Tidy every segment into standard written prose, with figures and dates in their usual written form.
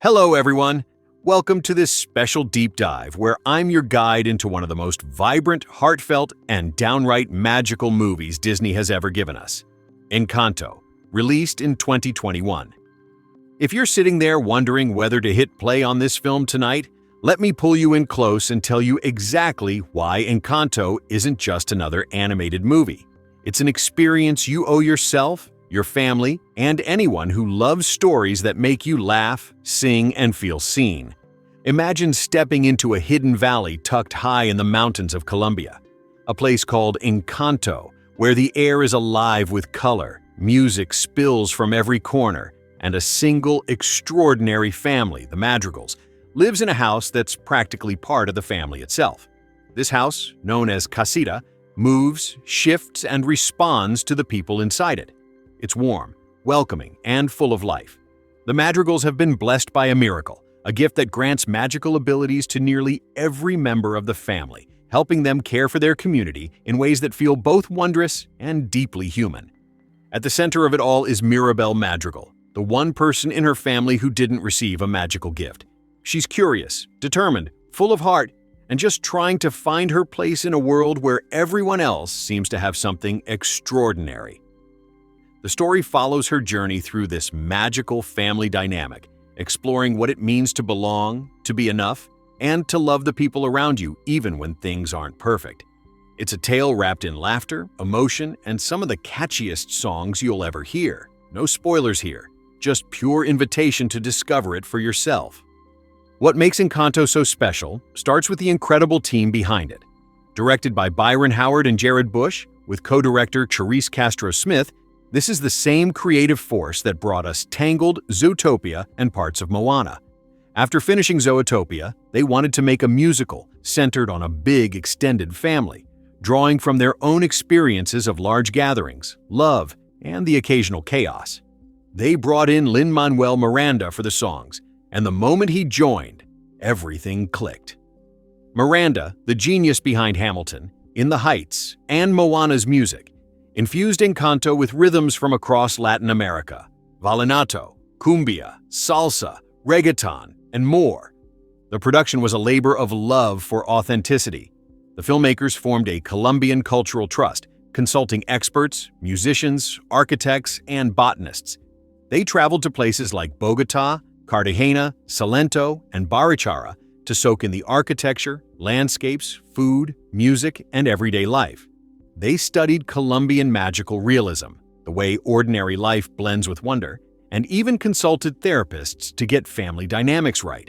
Hello, everyone. Welcome to this special deep dive where I'm your guide into one of the most vibrant, heartfelt, and downright magical movies Disney has ever given us, Encanto, released in 2021. If you're sitting there wondering whether to hit play on this film tonight, let me pull you in close and tell you exactly why Encanto isn't just another animated movie. It's an experience you owe yourself, your family, and anyone who loves stories that make you laugh, sing, and feel seen. Imagine stepping into a hidden valley tucked high in the mountains of Colombia, a place called Encanto, where the air is alive with color, music spills from every corner, and a single extraordinary family, the Madrigals, lives in a house that's practically part of the family itself. This house, known as Casita, moves, shifts, and responds to the people inside it. It's warm, welcoming, and full of life. The Madrigals have been blessed by a miracle, a gift that grants magical abilities to nearly every member of the family, helping them care for their community in ways that feel both wondrous and deeply human. At the center of it all is Mirabel Madrigal, the one person in her family who didn't receive a magical gift. She's curious, determined, full of heart, and just trying to find her place in a world where everyone else seems to have something extraordinary. The story follows her journey through this magical family dynamic, exploring what it means to belong, to be enough, and to love the people around you even when things aren't perfect. It's a tale wrapped in laughter, emotion, and some of the catchiest songs you'll ever hear. No spoilers here, just pure invitation to discover it for yourself. What makes Encanto so special starts with the incredible team behind it. Directed by Byron Howard and Jared Bush, with co-director Charisse Castro-Smith, this is the same creative force that brought us Tangled, Zootopia, and parts of Moana. After finishing Zootopia, they wanted to make a musical centered on a big extended family, drawing from their own experiences of large gatherings, love, and the occasional chaos. They brought in Lin-Manuel Miranda for the songs, and the moment he joined, everything clicked. Miranda, the genius behind Hamilton, In the Heights, and Moana's music, infused Encanto with rhythms from across Latin America, vallenato, cumbia, salsa, reggaeton, and more. The production was a labor of love for authenticity. The filmmakers formed a Colombian cultural trust, consulting experts, musicians, architects, and botanists. They traveled to places like Bogota, Cartagena, Salento, and Barichara to soak in the architecture, landscapes, food, music, and everyday life. They studied Colombian magical realism, the way ordinary life blends with wonder, and even consulted therapists to get family dynamics right.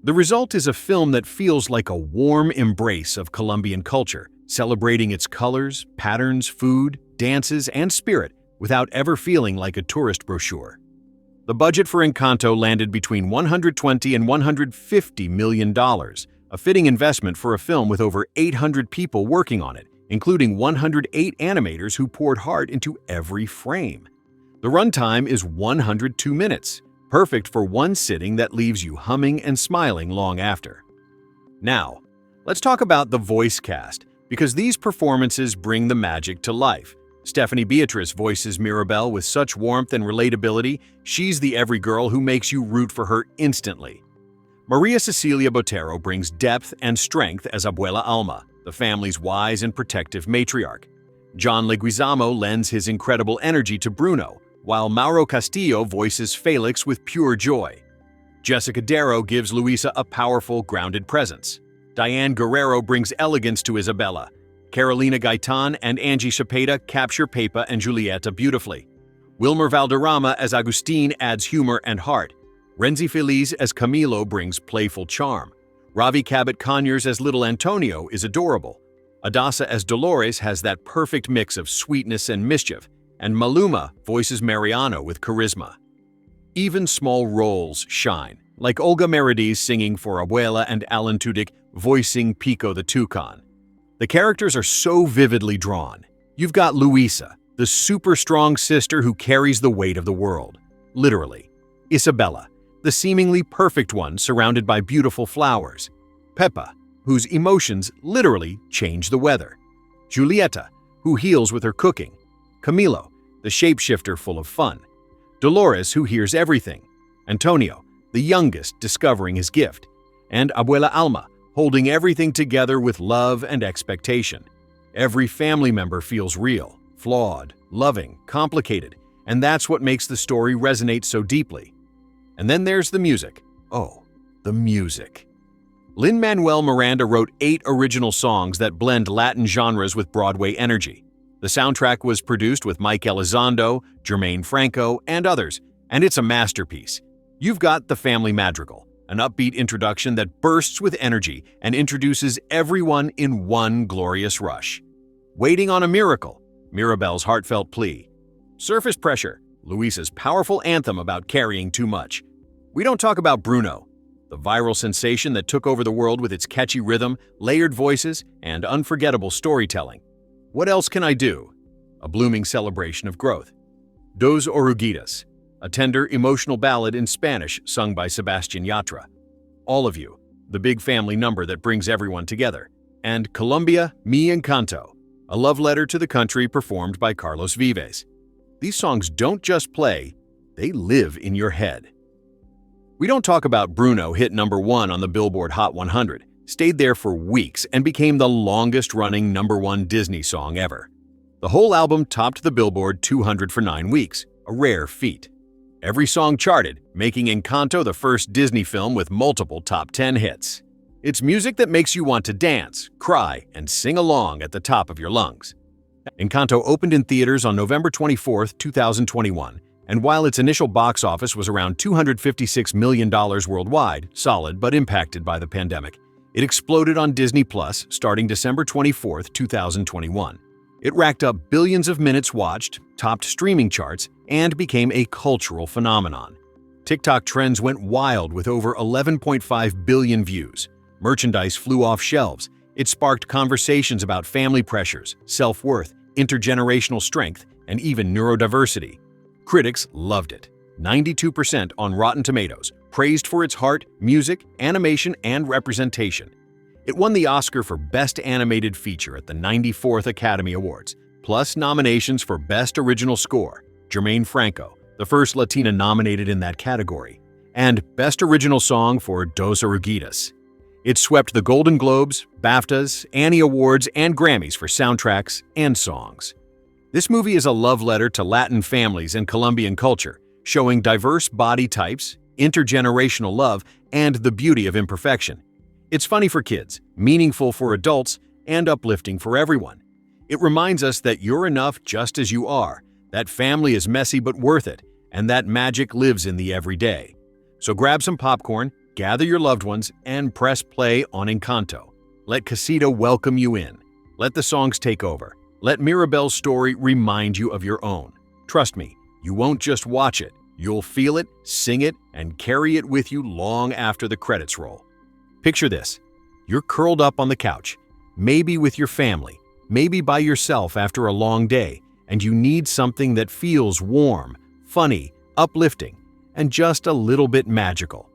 The result is a film that feels like a warm embrace of Colombian culture, celebrating its colors, patterns, food, dances, and spirit without ever feeling like a tourist brochure. The budget for Encanto landed between $120 and $150 million, a fitting investment for a film with over 800 people working on it, including 108 animators who poured heart into every frame. The runtime is 102 minutes, perfect for one sitting that leaves you humming and smiling long after. Now, let's talk about the voice cast, because these performances bring the magic to life. Stephanie Beatriz voices Mirabel with such warmth and relatability, she's the every girl who makes you root for her instantly. María Cecilia Botero brings depth and strength as Abuela Alma, the family's wise and protective matriarch. John Leguizamo lends his incredible energy to Bruno, while Mauro Castillo voices Felix with pure joy. Jessica Darrow gives Luisa a powerful, grounded presence. Diane Guerrero brings elegance to Isabella. Carolina Gaitan and Angie Cepeda capture Pepa and Julieta beautifully. Wilmer Valderrama as Agustin adds humor and heart. Renzi Feliz as Camilo brings playful charm. Ravi Cabot-Conyers as Little Antonio is adorable. Adasa as Dolores has that perfect mix of sweetness and mischief, and Maluma voices Mariano with charisma. Even small roles shine, like Olga Merediz singing for Abuela and Alan Tudyk voicing Pico the Toucan. The characters are so vividly drawn. You've got Luisa, the super strong sister who carries the weight of the world, literally. Isabella, the seemingly perfect one surrounded by beautiful flowers. Pepa, whose emotions literally change the weather. Julieta, who heals with her cooking. Camilo, the shapeshifter full of fun. Dolores, who hears everything. Antonio, the youngest discovering his gift, and Abuela Alma, holding everything together with love and expectation. Every family member feels real, flawed, loving, complicated, and that's what makes the story resonate so deeply. And then there's the music. Oh, the music. Lin-Manuel Miranda wrote 8 original songs that blend Latin genres with Broadway energy. The soundtrack was produced with Mike Elizondo, Jermaine Franco, and others, and it's a masterpiece. You've got The Family Madrigal, an upbeat introduction that bursts with energy and introduces everyone in one glorious rush. Waiting on a Miracle, Mirabel's heartfelt plea. Surface Pressure, Luisa's powerful anthem about carrying too much. We don't talk about Bruno, the viral sensation that took over the world with its catchy rhythm, layered voices, and unforgettable storytelling. What Else Can I Do? A blooming celebration of growth. Dos Oruguitas, a tender, emotional ballad in Spanish sung by Sebastian Yatra. All of You, the big family number that brings everyone together. And Colombia, Mi Encanto, a love letter to the country performed by Carlos Vives. These songs don't just play, they live in your head. We Don't Talk About Bruno hit #1 on the Billboard Hot 100, stayed there for weeks, and became the longest-running #1 Disney song ever. The whole album topped the Billboard 200 for 9 weeks, a rare feat. Every song charted, making Encanto the first Disney film with multiple top 10 hits. It's music that makes you want to dance, cry, and sing along at the top of your lungs. Encanto opened in theaters on November 24, 2021, and while its initial box office was around $256 million worldwide, solid but impacted by the pandemic, it exploded on Disney Plus starting December 24, 2021. It racked up billions of minutes watched, topped streaming charts, and became a cultural phenomenon. TikTok trends went wild with over 11.5 billion views. Merchandise flew off shelves. It sparked conversations about family pressures, self-worth, intergenerational strength, and even neurodiversity. Critics loved it. 92% on Rotten Tomatoes, praised for its heart, music, animation, and representation. It won the Oscar for Best Animated Feature at the 94th Academy Awards, plus nominations for Best Original Score, Jermaine Franco, the first Latina nominated in that category, and Best Original Song for Dos Oruguitas. It swept the Golden Globes, BAFTAs, Annie Awards, and Grammys for soundtracks and songs. This movie is a love letter to Latin families and Colombian culture, showing diverse body types, intergenerational love, and the beauty of imperfection. It's funny for kids, meaningful for adults, and uplifting for everyone. It reminds us that you're enough just as you are, that family is messy but worth it, and that magic lives in the everyday. So grab some popcorn, gather your loved ones, and press play on Encanto. Let Casita welcome you in. Let the songs take over. Let Mirabel's story remind you of your own. Trust me, you won't just watch it. You'll feel it, sing it, and carry it with you long after the credits roll. Picture this. You're curled up on the couch, maybe with your family, maybe by yourself after a long day, and you need something that feels warm, funny, uplifting, and just a little bit magical.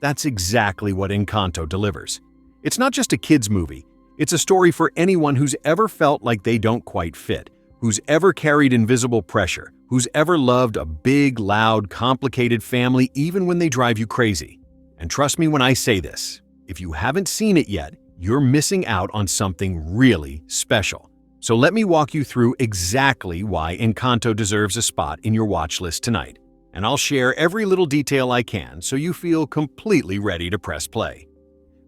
That's exactly what Encanto delivers. It's not just a kids' movie. It's a story for anyone who's ever felt like they don't quite fit, who's ever carried invisible pressure, who's ever loved a big, loud, complicated family even when they drive you crazy. And trust me when I say this, if you haven't seen it yet, you're missing out on something really special. So let me walk you through exactly why Encanto deserves a spot in your watch list tonight. And I'll share every little detail I can so you feel completely ready to press play.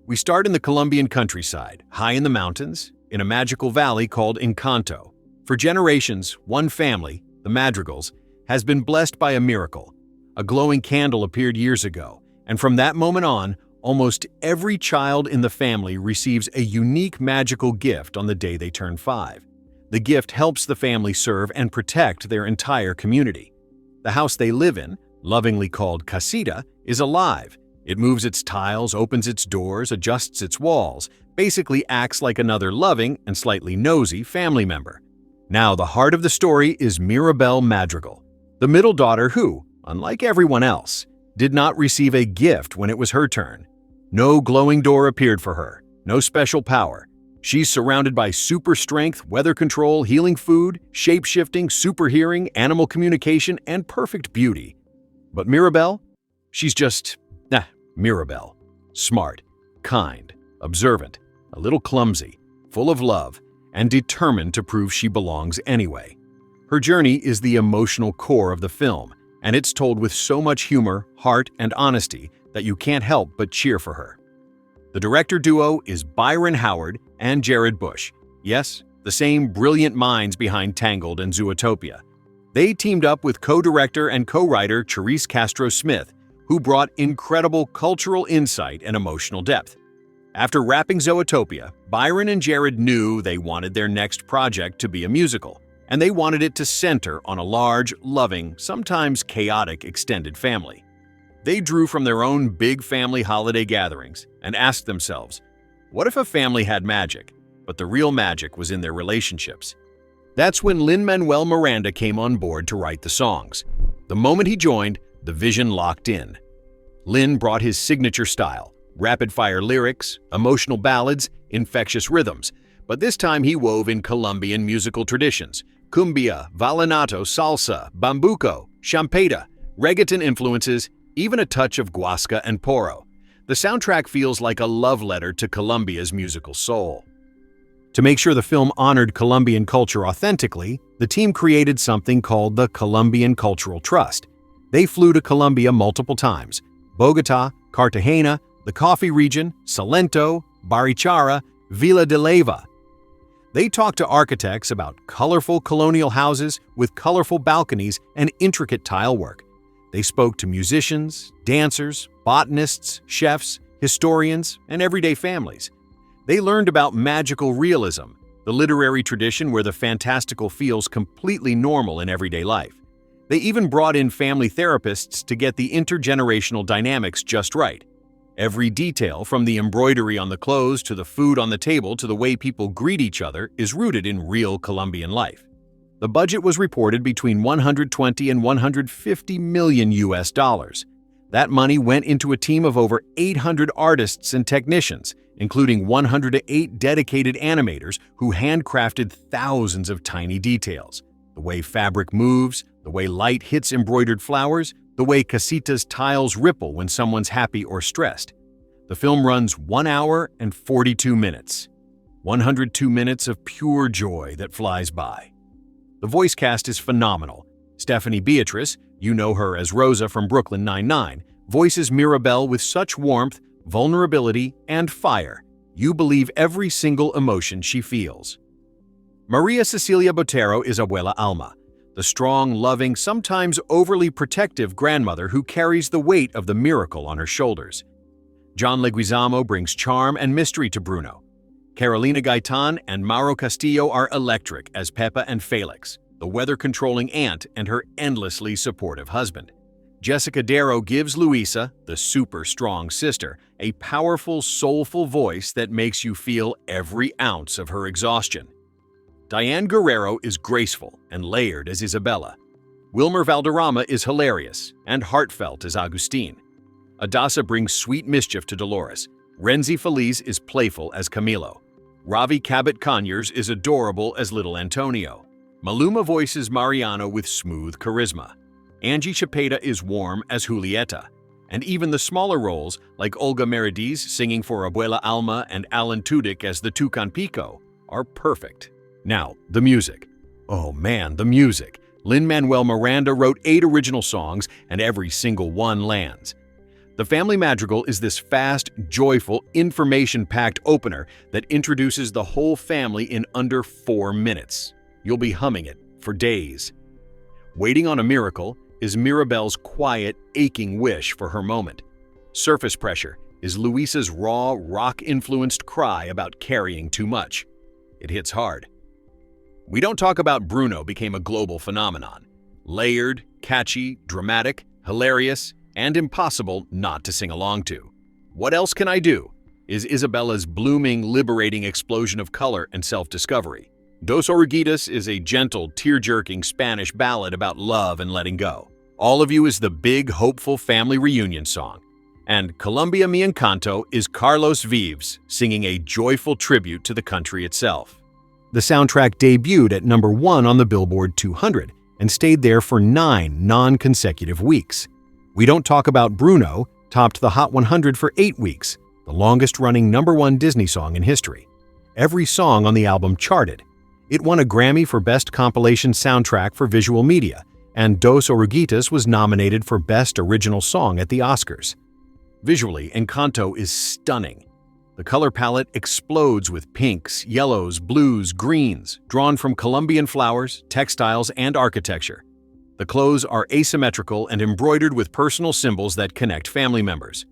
We start in the Colombian countryside, high in the mountains, in a magical valley called Encanto. For generations, one family, the Madrigals, has been blessed by a miracle. A glowing candle appeared years ago, and from that moment on, almost every child in the family receives a unique magical gift on the day they turn 5. The gift helps the family serve and protect their entire community. The house they live in, lovingly called Casita, is alive. It moves its tiles, opens its doors, adjusts its walls, basically acts like another loving and slightly nosy family member. Now, the heart of the story is Mirabel Madrigal, the middle daughter who, unlike everyone else, did not receive a gift when it was her turn. No glowing door appeared for her, no special power. She's surrounded by super strength, weather control, healing food, shape-shifting, super hearing, animal communication, and perfect beauty. But Mirabel? She's just Mirabel. Smart, kind, observant, a little clumsy, full of love, and determined to prove she belongs anyway. Her journey is the emotional core of the film, and it's told with so much humor, heart, and honesty that you can't help but cheer for her. The director duo is Byron Howard and Jared Bush. Yes, the same brilliant minds behind Tangled and Zootopia. They teamed up with co-director and co-writer Charisse Castro-Smith, who brought incredible cultural insight and emotional depth. After wrapping Zootopia, Byron and Jared knew they wanted their next project to be a musical, and they wanted it to center on a large, loving, sometimes chaotic extended family. They drew from their own big family holiday gatherings and asked themselves, what if a family had magic, but the real magic was in their relationships? That's when Lin-Manuel Miranda came on board to write the songs. The moment he joined, the vision locked in. Lin brought his signature style, rapid-fire lyrics, emotional ballads, infectious rhythms, but this time he wove in Colombian musical traditions, cumbia, vallenato, salsa, bambuco, champeta, reggaeton influences, even a touch of guasca and porro. The soundtrack feels like a love letter to Colombia's musical soul. To make sure the film honored Colombian culture authentically, the team created something called the Colombian Cultural Trust. They flew to Colombia multiple times: Bogotá, Cartagena, the Coffee region, Salento, Barichara, Villa de Leyva. They talked to architects about colorful colonial houses with colorful balconies and intricate tile work. They spoke to musicians, dancers, botanists, chefs, historians, and everyday families. They learned about magical realism, the literary tradition where the fantastical feels completely normal in everyday life. They even brought in family therapists to get the intergenerational dynamics just right. Every detail, from the embroidery on the clothes to the food on the table to the way people greet each other, is rooted in real Colombian life. The budget was reported between 120 and 150 million US dollars. That money went into a team of over 800 artists and technicians, including 108 dedicated animators who handcrafted thousands of tiny details. The way fabric moves, the way light hits embroidered flowers, the way Casita's tiles ripple when someone's happy or stressed. The film runs 1 hour and 42 minutes. 102 minutes of pure joy that flies by. The voice cast is phenomenal. Stephanie Beatriz, you know her as Rosa from Brooklyn Nine-Nine, voices Mirabel with such warmth, vulnerability, and fire. You believe every single emotion she feels. María Cecilia Botero is Abuela Alma, the strong, loving, sometimes overly protective grandmother who carries the weight of the miracle on her shoulders. John Leguizamo brings charm and mystery to Bruno. Carolina Gaitan and Mauro Castillo are electric as Pepa and Felix, the weather-controlling aunt and her endlessly supportive husband. Jessica Darrow gives Luisa, the super-strong sister, a powerful, soulful voice that makes you feel every ounce of her exhaustion. Diane Guerrero is graceful and layered as Isabella. Wilmer Valderrama is hilarious and heartfelt as Agustin. Adasa brings sweet mischief to Dolores. Renzi Feliz is playful as Camilo. Ravi Cabot-Conyers is adorable as little Antonio. Maluma voices Mariano with smooth charisma. Angie Chapeta is warm as Julieta. And even the smaller roles, like Olga Merediz singing for Abuela Alma and Alan Tudyk as the Tucan Pico, are perfect. Now, the music. Oh man, the music. Lin-Manuel Miranda wrote 8 original songs, and every single one lands. The Family Madrigal is this fast, joyful, information-packed opener that introduces the whole family in under 4 minutes. You'll be humming it for days. Waiting on a Miracle is Mirabel's quiet, aching wish for her moment. Surface Pressure is Luisa's raw, rock-influenced cry about carrying too much. It hits hard. We Don't Talk About Bruno became a global phenomenon. Layered, catchy, dramatic, hilarious, and impossible not to sing along to. What Else Can I Do is Isabella's blooming, liberating explosion of color and self-discovery. Dos Oruguitas is a gentle, tear-jerking Spanish ballad about love and letting go. All of You is the big, hopeful family reunion song. And Colombia Mi Encanto is Carlos Vives singing a joyful tribute to the country itself. The soundtrack debuted at number 1 on the Billboard 200 and stayed there for 9 non-consecutive weeks. We Don't Talk About Bruno, topped the Hot 100 for 8 weeks, the longest-running #1 Disney song in history. Every song on the album charted. It won a Grammy for Best Compilation Soundtrack for Visual Media, and Dos Oruguitas was nominated for Best Original Song at the Oscars. Visually, Encanto is stunning. The color palette explodes with pinks, yellows, blues, greens, drawn from Colombian flowers, textiles, and architecture. The clothes are asymmetrical and embroidered with personal symbols that connect family members.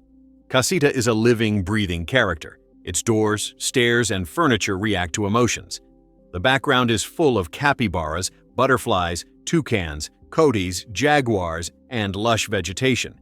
Casita is a living, breathing character. Its doors, stairs, and furniture react to emotions. The background is full of capybaras, butterflies, toucans, coatis, jaguars, and lush vegetation.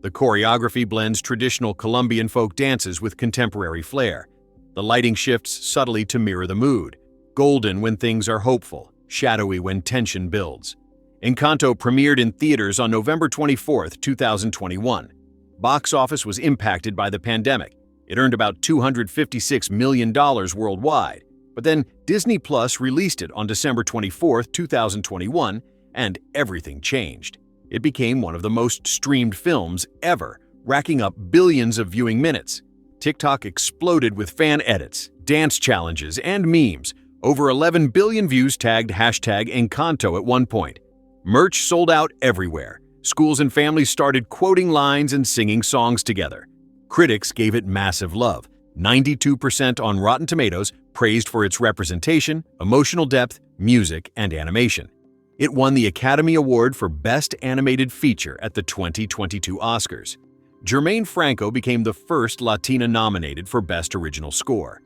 The choreography blends traditional Colombian folk dances with contemporary flair. The lighting shifts subtly to mirror the mood, golden when things are hopeful, shadowy when tension builds. Encanto premiered in theaters on November 24, 2021. Box office was impacted by the pandemic. It earned about $256 million worldwide. But then Disney Plus released it on December 24, 2021, and everything changed. It became one of the most streamed films ever, racking up billions of viewing minutes. TikTok exploded with fan edits, dance challenges, and memes. Over 11 billion views tagged #Encanto at one point. Merch sold out everywhere. Schools and families started quoting lines and singing songs together. Critics gave it massive love. 92% on Rotten Tomatoes praised for its representation, emotional depth, music, and animation. It won the Academy Award for Best Animated Feature at the 2022 Oscars. Germaine Franco became the first Latina nominated for Best Original Score.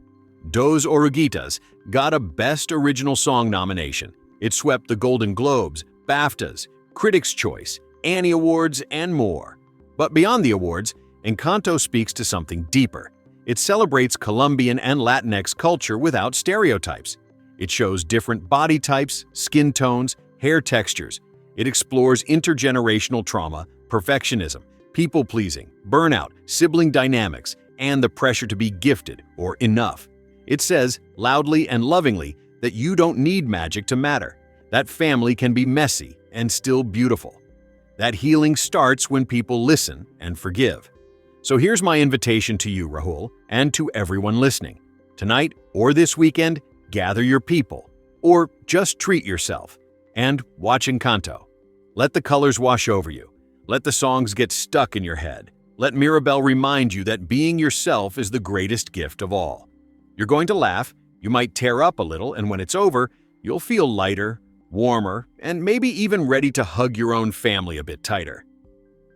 Dos Oruguitas got a Best Original Song nomination. It swept the Golden Globes, BAFTAs, Critics' Choice, Annie Awards, and more. But beyond the awards, Encanto speaks to something deeper. It celebrates Colombian and Latinx culture without stereotypes. It shows different body types, skin tones, hair textures. It explores intergenerational trauma, perfectionism, people-pleasing, burnout, sibling dynamics, and the pressure to be gifted or enough. It says, loudly and lovingly, that you don't need magic to matter. That family can be messy and still beautiful. That healing starts when people listen and forgive. So here's my invitation to you, Rahul, and to everyone listening. Tonight or this weekend, gather your people, or just treat yourself, and watch Encanto. Let the colors wash over you. Let the songs get stuck in your head. Let Mirabel remind you that being yourself is the greatest gift of all. You're going to laugh, you might tear up a little, and when it's over, you'll feel lighter, warmer, and maybe even ready to hug your own family a bit tighter.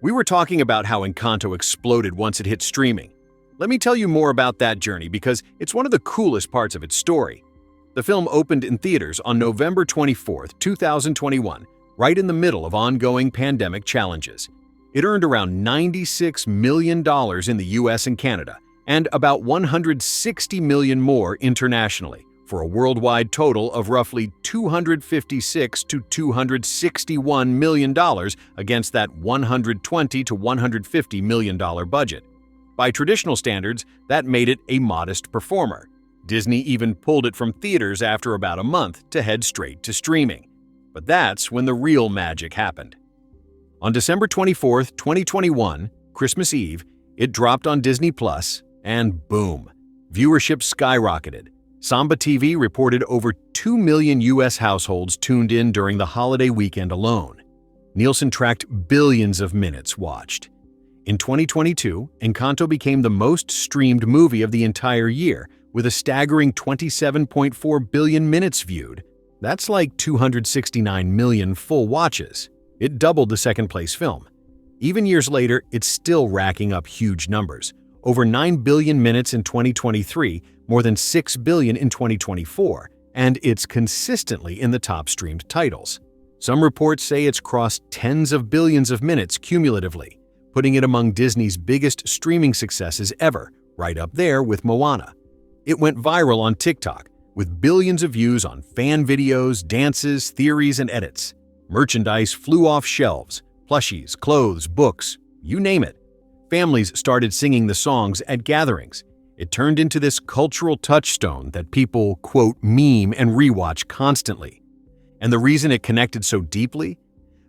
We were talking about how Encanto exploded once it hit streaming. Let me tell you more about that journey because it's one of the coolest parts of its story. The film opened in theaters on November 24, 2021, right in the middle of ongoing pandemic challenges. It earned around $96 million in the US and Canada, and about $160 million more internationally, for a worldwide total of roughly $256 to $261 million against that $120 to $150 million budget. By traditional standards, that made it a modest performer. Disney even pulled it from theaters after about a month to head straight to streaming. But that's when the real magic happened. On December 24, 2021, Christmas Eve, it dropped on Disney Plus, and boom, viewership skyrocketed. Samba TV reported over 2 million US households tuned in during the holiday weekend alone. Nielsen tracked billions of minutes watched. In 2022, Encanto became the most streamed movie of the entire year, with a staggering 27.4 billion minutes viewed. That's like 269 million full watches. It doubled the second-place film. Even years later, it's still racking up huge numbers. Over 9 billion minutes in 2023, more than 6 billion in 2024, and it's consistently in the top streamed titles. Some reports say it's crossed tens of billions of minutes cumulatively, putting it among Disney's biggest streaming successes ever, right up there with Moana. It went viral on TikTok, with billions of views on fan videos, dances, theories, and edits. Merchandise flew off shelves, plushies, clothes, books, you name it. Families started singing the songs at gatherings. It turned into this cultural touchstone that people, quote, meme and rewatch constantly. And the reason it connected so deeply?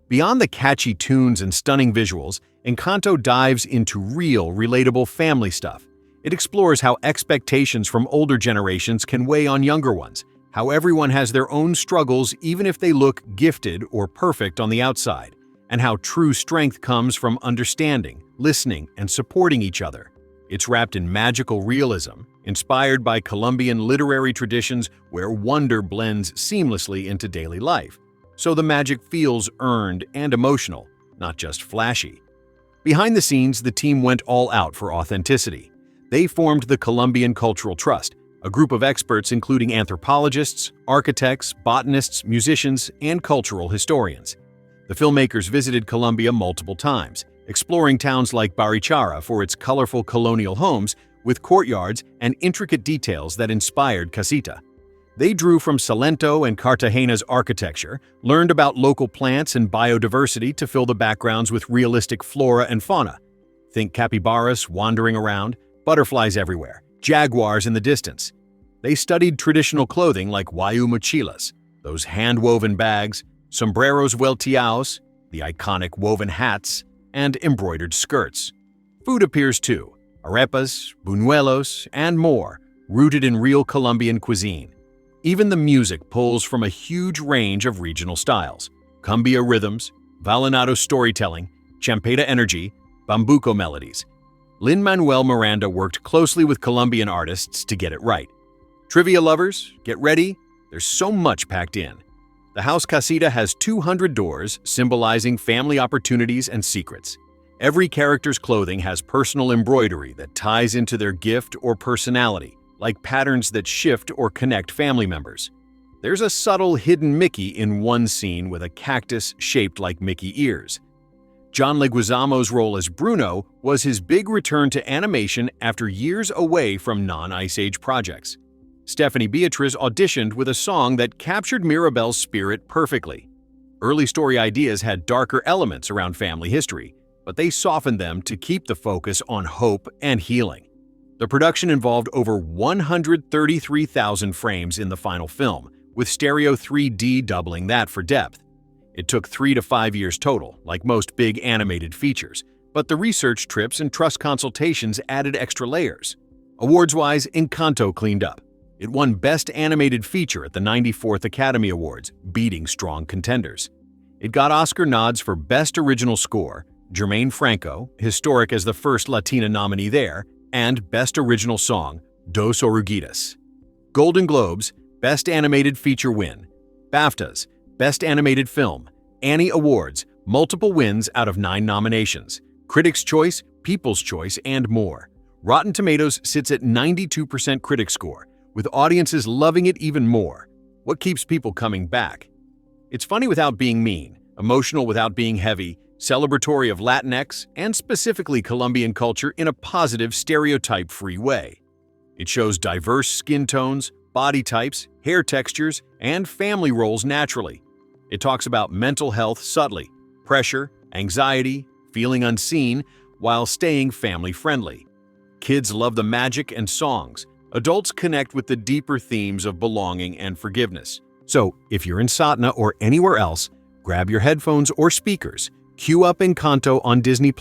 Beyond the catchy tunes and stunning visuals, Encanto dives into real, relatable family stuff. It explores how expectations from older generations can weigh on younger ones, how everyone has their own struggles even if they look gifted or perfect on the outside, and how true strength comes from understanding, listening, and supporting each other. It's wrapped in magical realism, inspired by Colombian literary traditions where wonder blends seamlessly into daily life. So the magic feels earned and emotional, not just flashy. Behind the scenes, the team went all out for authenticity. They formed the Colombian Cultural Trust, a group of experts including anthropologists, architects, botanists, musicians, and cultural historians. The filmmakers visited Colombia multiple times, exploring towns like Barichara for its colorful colonial homes with courtyards and intricate details that inspired Casita. They drew from Salento and Cartagena's architecture, learned about local plants and biodiversity to fill the backgrounds with realistic flora and fauna. Think capybaras wandering around, butterflies everywhere, jaguars in the distance. They studied traditional clothing like Wayu mochilas, those hand-woven bags, sombreros vuelteados, the iconic woven hats, and embroidered skirts. Food appears too, arepas, buñuelos, and more, rooted in real Colombian cuisine. Even the music pulls from a huge range of regional styles: cumbia rhythms, vallenato storytelling, champeta energy, bambuco melodies. Lin-Manuel Miranda worked closely with Colombian artists to get it right. Trivia lovers, get ready, there's so much packed in. The House Casita has 200 doors, symbolizing family opportunities and secrets. Every character's clothing has personal embroidery that ties into their gift or personality, like patterns that shift or connect family members. There's a subtle hidden Mickey in one scene with a cactus shaped like Mickey ears. John Leguizamo's role as Bruno was his big return to animation after years away from non-Ice Age projects. Stephanie Beatriz auditioned with a song that captured Mirabel's spirit perfectly. Early story ideas had darker elements around family history, but they softened them to keep the focus on hope and healing. The production involved over 133,000 frames in the final film, with stereo 3D doubling that for depth. It took 3 to 5 years total, like most big animated features, but the research trips and trust consultations added extra layers. Awards-wise, Encanto cleaned up. It won Best Animated Feature at the 94th Academy Awards, beating strong contenders. It got Oscar nods for Best Original Score, Germaine Franco, historic as the first Latina nominee there, and Best Original Song, Dos Oruguitas. Golden Globes, Best Animated Feature win. BAFTAs, Best Animated Film. Annie Awards, multiple wins out of 9 nominations. Critics' Choice, People's Choice, and more. Rotten Tomatoes sits at 92% critic score, with audiences loving it even more. What keeps people coming back? It's funny without being mean, emotional without being heavy, celebratory of Latinx and specifically Colombian culture in a positive, stereotype-free way. It shows diverse skin tones, body types, hair textures, and family roles naturally. It talks about mental health subtly, pressure, anxiety, feeling unseen, while staying family-friendly. Kids love the magic and songs. Adults connect with the deeper themes of belonging and forgiveness. So, if you're in Satna or anywhere else, grab your headphones or speakers, cue up Encanto on Disney+,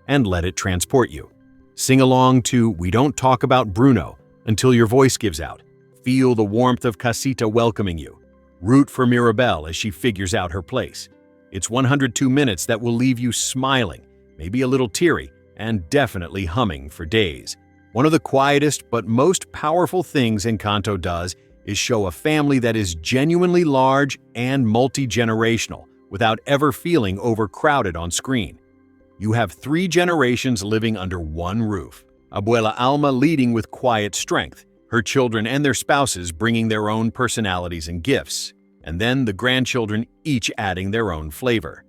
and let it transport you. Sing along to We Don't Talk About Bruno until your voice gives out. Feel the warmth of Casita welcoming you. Root for Mirabel as she figures out her place. It's 102 minutes that will leave you smiling, maybe a little teary, and definitely humming for days. One of the quietest but most powerful things Encanto does is show a family that is genuinely large and multi-generational, without ever feeling overcrowded on screen. You have 3 generations living under one roof. Abuela Alma leading with quiet strength, her children and their spouses bringing their own personalities and gifts, and then the grandchildren each adding their own flavor.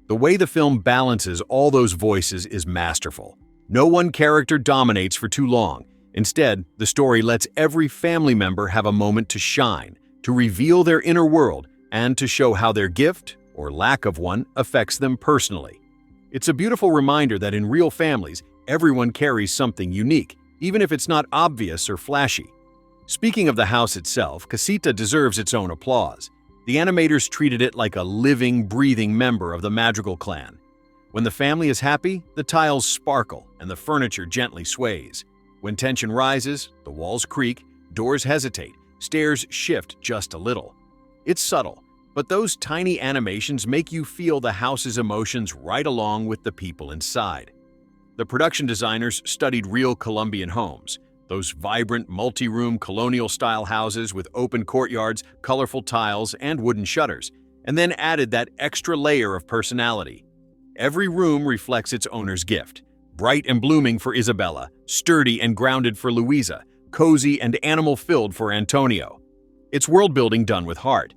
The way the film balances all those voices is masterful. No one character dominates for too long. Instead, the story lets every family member have a moment to shine, to reveal their inner world, and to show how their gift, or lack of one, affects them personally. It's a beautiful reminder that in real families, everyone carries something unique, even if it's not obvious or flashy. Speaking of the house itself, Casita deserves its own applause. The animators treated it like a living, breathing member of the Madrigal clan. When the family is happy, the tiles sparkle and the furniture gently sways. When tension rises, the walls creak, doors hesitate, stairs shift just a little. It's subtle, but those tiny animations make you feel the house's emotions right along with the people inside. The production designers studied real Colombian homes, those vibrant, multi-room colonial-style houses with open courtyards, colorful tiles, and wooden shutters, and then added that extra layer of personality. Every room reflects its owner's gift. Bright and blooming for Isabella, sturdy and grounded for Luisa, cozy and animal-filled for Antonio. It's world-building done with heart.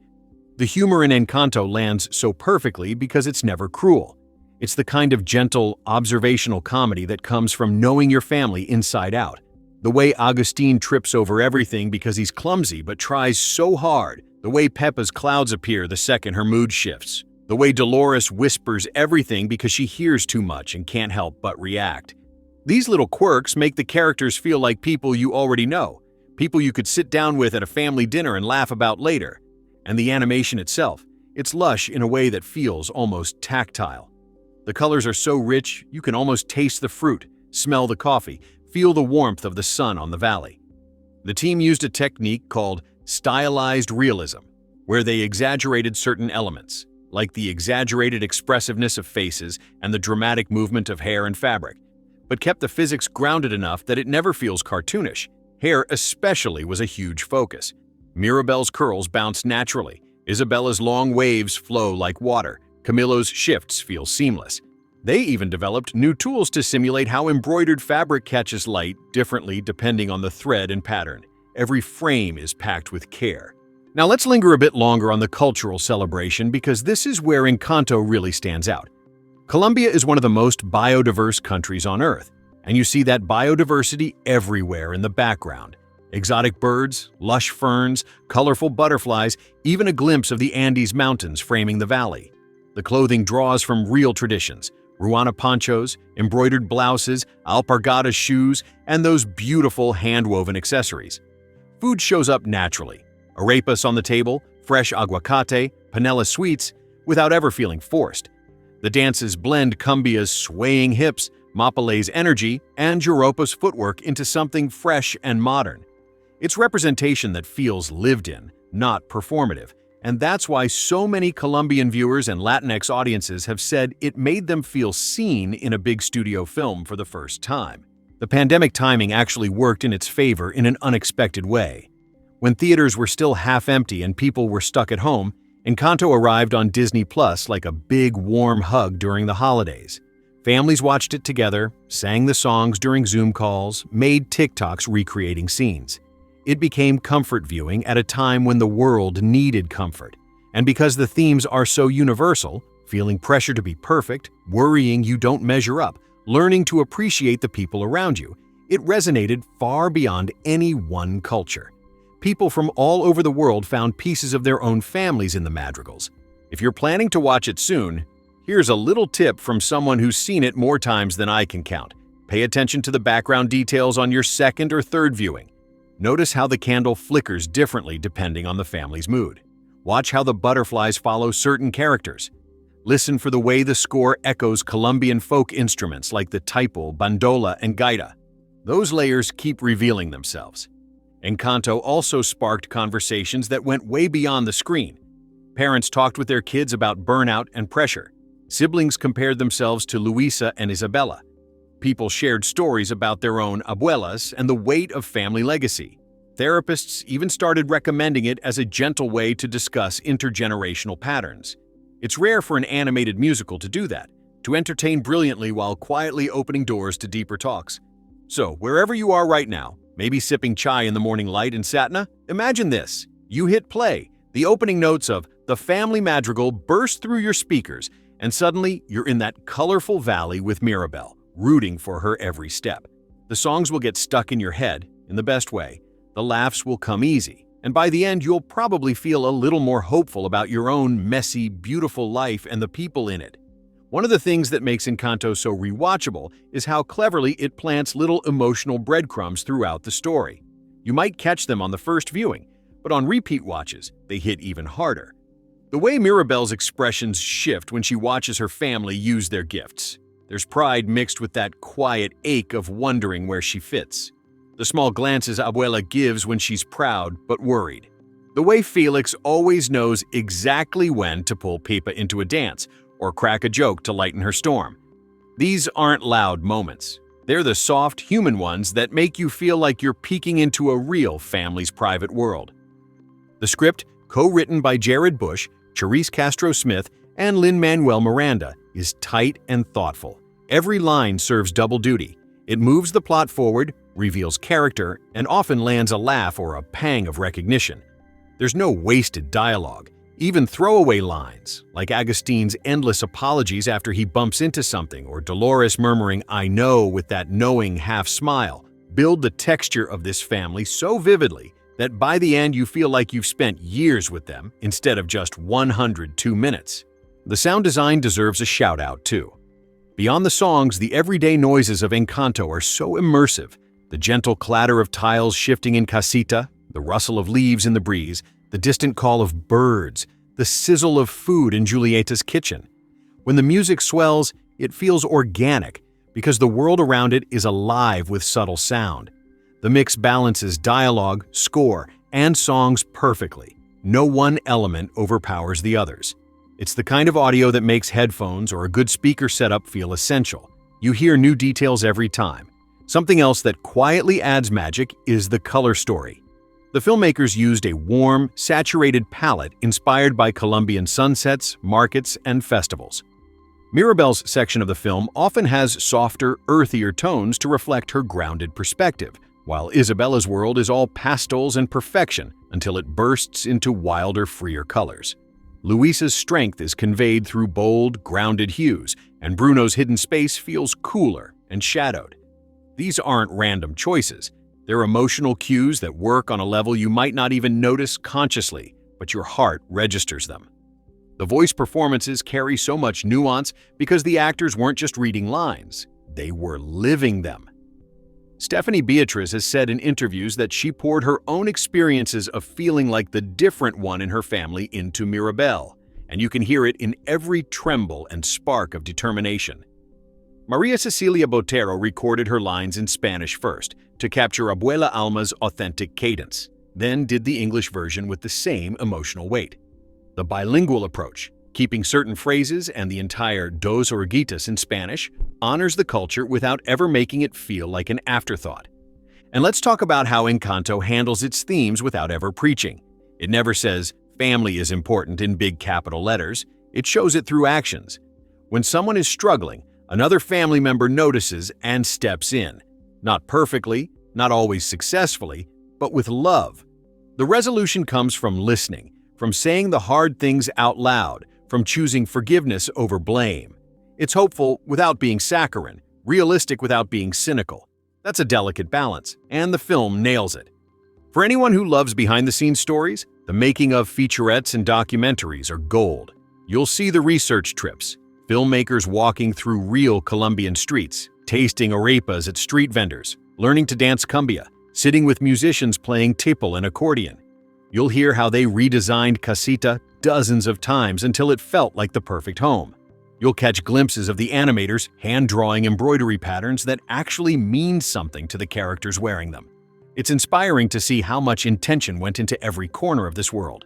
The humor in Encanto lands so perfectly because it's never cruel. It's the kind of gentle, observational comedy that comes from knowing your family inside out. The way Agustin trips over everything because he's clumsy but tries so hard. The way Pepa's clouds appear the second her mood shifts. The way Dolores whispers everything because she hears too much and can't help but react. These little quirks make the characters feel like people you already know, people you could sit down with at a family dinner and laugh about later. And the animation itself, it's lush in a way that feels almost tactile. The colors are so rich, you can almost taste the fruit, smell the coffee, feel the warmth of the sun on the valley. The team used a technique called stylized realism, where they exaggerated certain elements, like the exaggerated expressiveness of faces and the dramatic movement of hair and fabric, but kept the physics grounded enough that it never feels cartoonish. Hair especially was a huge focus. Mirabel's curls bounce naturally, Isabella's long waves flow like water, Camillo's shifts feel seamless. They even developed new tools to simulate how embroidered fabric catches light differently depending on the thread and pattern. Every frame is packed with care. Now let's linger a bit longer on the cultural celebration because this is where Encanto really stands out. Colombia is one of the most biodiverse countries on Earth, and you see that biodiversity everywhere in the background. Exotic birds, lush ferns, colorful butterflies, even a glimpse of the Andes Mountains framing the valley. The clothing draws from real traditions. Ruana ponchos, embroidered blouses, alpargata shoes, and those beautiful hand-woven accessories. Food shows up naturally. Arepas on the table, fresh aguacate, panela sweets, without ever feeling forced. The dances blend cumbia's swaying hips, Mapale's energy, and Joropa's footwork into something fresh and modern. It's representation that feels lived in, not performative. And that's why so many Colombian viewers and Latinx audiences have said it made them feel seen in a big studio film for the first time. The pandemic timing actually worked in its favor in an unexpected way. When theaters were still half empty and people were stuck at home, Encanto arrived on Disney Plus like a big warm hug during the holidays. Families watched it together, sang the songs during Zoom calls, made TikToks recreating scenes. It became comfort viewing at a time when the world needed comfort. And because the themes are so universal, feeling pressure to be perfect, worrying you don't measure up, learning to appreciate the people around you, it resonated far beyond any one culture. People from all over the world found pieces of their own families in the Madrigals. If you're planning to watch it soon, here's a little tip from someone who's seen it more times than I can count. Pay attention to the background details on your second or third viewing. Notice how the candle flickers differently depending on the family's mood. Watch how the butterflies follow certain characters. Listen for the way the score echoes Colombian folk instruments like the taipo, bandola, and gaita. Those layers keep revealing themselves. Encanto also sparked conversations that went way beyond the screen. Parents talked with their kids about burnout and pressure. Siblings compared themselves to Luisa and Isabella. People shared stories about their own abuelas and the weight of family legacy. Therapists even started recommending it as a gentle way to discuss intergenerational patterns. It's rare for an animated musical to do that, to entertain brilliantly while quietly opening doors to deeper talks. So, wherever you are right now, maybe sipping chai in the morning light in Satna, imagine this. You hit play, the opening notes of The Family Madrigal burst through your speakers, and suddenly you're in that colorful valley with Mirabel, rooting for her every step. The songs will get stuck in your head, in the best way. The laughs will come easy, and by the end you'll probably feel a little more hopeful about your own messy, beautiful life and the people in it. One of the things that makes Encanto so rewatchable is how cleverly it plants little emotional breadcrumbs throughout the story. You might catch them on the first viewing, but on repeat watches, they hit even harder. The way Mirabel's expressions shift when she watches her family use their gifts. There's pride mixed with that quiet ache of wondering where she fits. The small glances Abuela gives when she's proud but worried. The way Felix always knows exactly when to pull Pepa into a dance or crack a joke to lighten her storm. These aren't loud moments. They're the soft, human ones that make you feel like you're peeking into a real family's private world. The script, co-written by Jared Bush, Charisse Castro-Smith, and Lin-Manuel Miranda, is tight and thoughtful. Every line serves double duty. It moves the plot forward, reveals character, and often lands a laugh or a pang of recognition. There's no wasted dialogue. Even throwaway lines, like Agustine's endless apologies after he bumps into something, or Dolores murmuring "I know" with that knowing half-smile, build the texture of this family so vividly that by the end you feel like you've spent years with them instead of just 102 minutes. The sound design deserves a shout-out too. Beyond the songs, the everyday noises of Encanto are so immersive. The gentle clatter of tiles shifting in casita, the rustle of leaves in the breeze, the distant call of birds, the sizzle of food in Julieta's kitchen. When the music swells, it feels organic because the world around it is alive with subtle sound. The mix balances dialogue, score, and songs perfectly. No one element overpowers the others. It's the kind of audio that makes headphones or a good speaker setup feel essential. You hear new details every time. Something else that quietly adds magic is the color story. The filmmakers used a warm, saturated palette inspired by Colombian sunsets, markets, and festivals. Mirabel's section of the film often has softer, earthier tones to reflect her grounded perspective, while Isabella's world is all pastels and perfection until it bursts into wilder, freer colors. Luisa's strength is conveyed through bold, grounded hues, and Bruno's hidden space feels cooler and shadowed. These aren't random choices. They're emotional cues that work on a level you might not even notice consciously, but your heart registers them. The voice performances carry so much nuance because the actors weren't just reading lines, they were living them. Stephanie Beatriz has said in interviews that she poured her own experiences of feeling like the different one in her family into Mirabel, and you can hear it in every tremble and spark of determination. María Cecilia Botero recorded her lines in Spanish first, to capture Abuela Alma's authentic cadence, then did the English version with the same emotional weight. The bilingual approach, keeping certain phrases and the entire dos oruguitas in Spanish, honors the culture without ever making it feel like an afterthought. And let's talk about how Encanto handles its themes without ever preaching. It never says, "family is important" in big capital letters. It shows it through actions. When someone is struggling, another family member notices and steps in. Not perfectly, not always successfully, but with love. The resolution comes from listening, from saying the hard things out loud, from choosing forgiveness over blame. It's hopeful without being saccharine, realistic without being cynical. That's a delicate balance, and the film nails it. For anyone who loves behind-the-scenes stories, the making of featurettes and documentaries are gold. You'll see the research trips, filmmakers walking through real Colombian streets, tasting arepas at street vendors, learning to dance cumbia, sitting with musicians playing tipple and accordion. You'll hear how they redesigned casita dozens of times until it felt like the perfect home. You'll catch glimpses of the animators hand-drawing embroidery patterns that actually mean something to the characters wearing them. It's inspiring to see how much intention went into every corner of this world.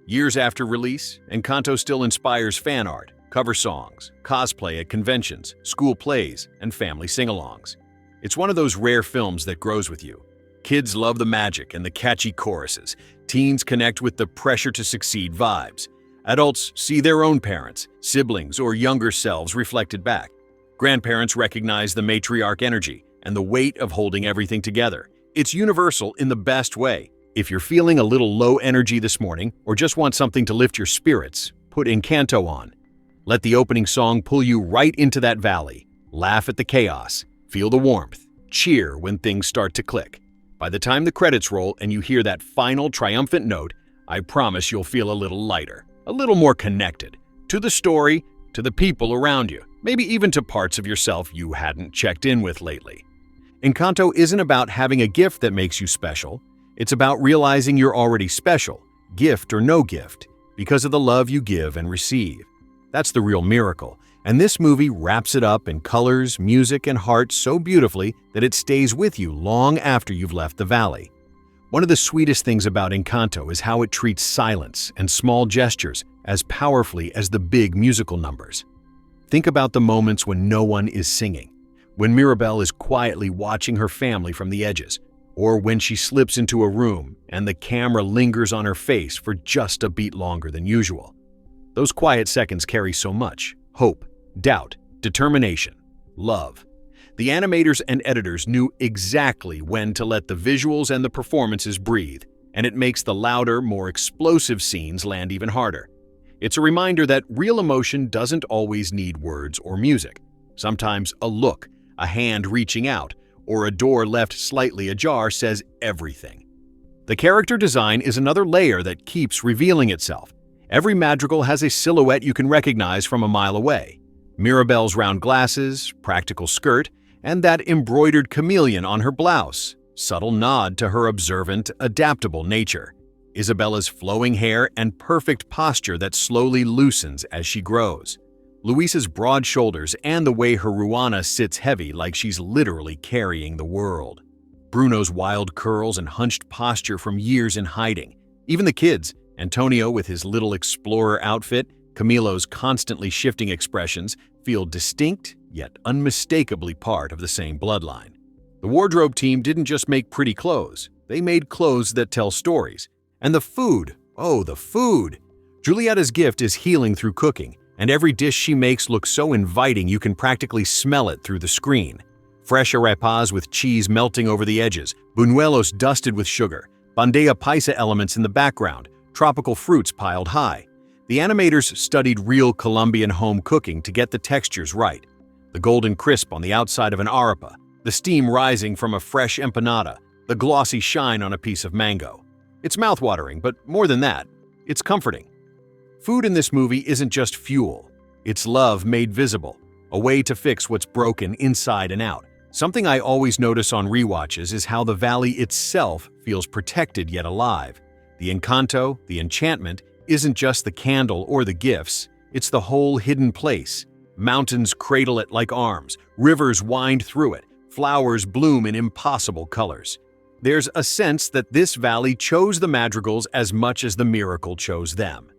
Years after release, Encanto still inspires fan art, cover songs, cosplay at conventions, school plays, and family sing-alongs. It's one of those rare films that grows with you. Kids love the magic and the catchy choruses. Teens connect with the pressure-to-succeed vibes. Adults see their own parents, siblings, or younger selves reflected back. Grandparents recognize the matriarch energy and the weight of holding everything together. It's universal in the best way. If you're feeling a little low energy this morning or just want something to lift your spirits, put Encanto on. Let the opening song pull you right into that valley. Laugh at the chaos, feel the warmth, cheer when things start to click. By the time the credits roll and you hear that final triumphant note, I promise you'll feel a little lighter, a little more connected, to the story, to the people around you, maybe even to parts of yourself you hadn't checked in with lately. Encanto isn't about having a gift that makes you special. It's about realizing you're already special, gift or no gift. because of the love you give and receive. That's the real miracle, and this movie wraps it up in colors, music, and heart so beautifully that it stays with you long after you've left the valley. One of the sweetest things about Encanto is how it treats silence and small gestures as powerfully as the big musical numbers. Think about the moments when no one is singing, when Mirabel is quietly watching her family from the edges, or when she slips into a room and the camera lingers on her face for just a beat longer than usual. Those quiet seconds carry so much: hope, doubt, determination, love. The animators and editors knew exactly when to let the visuals and the performances breathe, and it makes the louder, more explosive scenes land even harder. It's a reminder that real emotion doesn't always need words or music. Sometimes a look, a hand reaching out, or a door left slightly ajar says everything. The character design is another layer that keeps revealing itself. Every madrigal has a silhouette you can recognize from a mile away. Mirabel's round glasses, practical skirt, and that embroidered chameleon on her blouse, subtle nod to her observant, adaptable nature. Isabella's flowing hair and perfect posture that slowly loosens as she grows. Luisa's broad shoulders and the way her ruana sits heavy like she's literally carrying the world. Bruno's wild curls and hunched posture from years in hiding. Even the kids, Antonio with his little explorer outfit, Camilo's constantly shifting expressions, feel distinct yet unmistakably part of the same bloodline. The wardrobe team didn't just make pretty clothes, they made clothes that tell stories. And the food, oh, the food! Julietta's gift is healing through cooking, and every dish she makes looks so inviting you can practically smell it through the screen. Fresh arepas with cheese melting over the edges, buñuelos dusted with sugar, bandeja paisa elements in the background, tropical fruits piled high. The animators studied real Colombian home cooking to get the textures right. The golden crisp on the outside of an arepa, the steam rising from a fresh empanada, the glossy shine on a piece of mango. It's mouthwatering, but more than that, it's comforting. Food in this movie isn't just fuel. It's love made visible, a way to fix what's broken inside and out. Something I always notice on rewatches is how the valley itself feels protected yet alive. The Encanto, the enchantment, isn't just the candle or the gifts, it's the whole hidden place. Mountains cradle it like arms, rivers wind through it, flowers bloom in impossible colors. There's a sense that this valley chose the madrigals as much as the miracle chose them.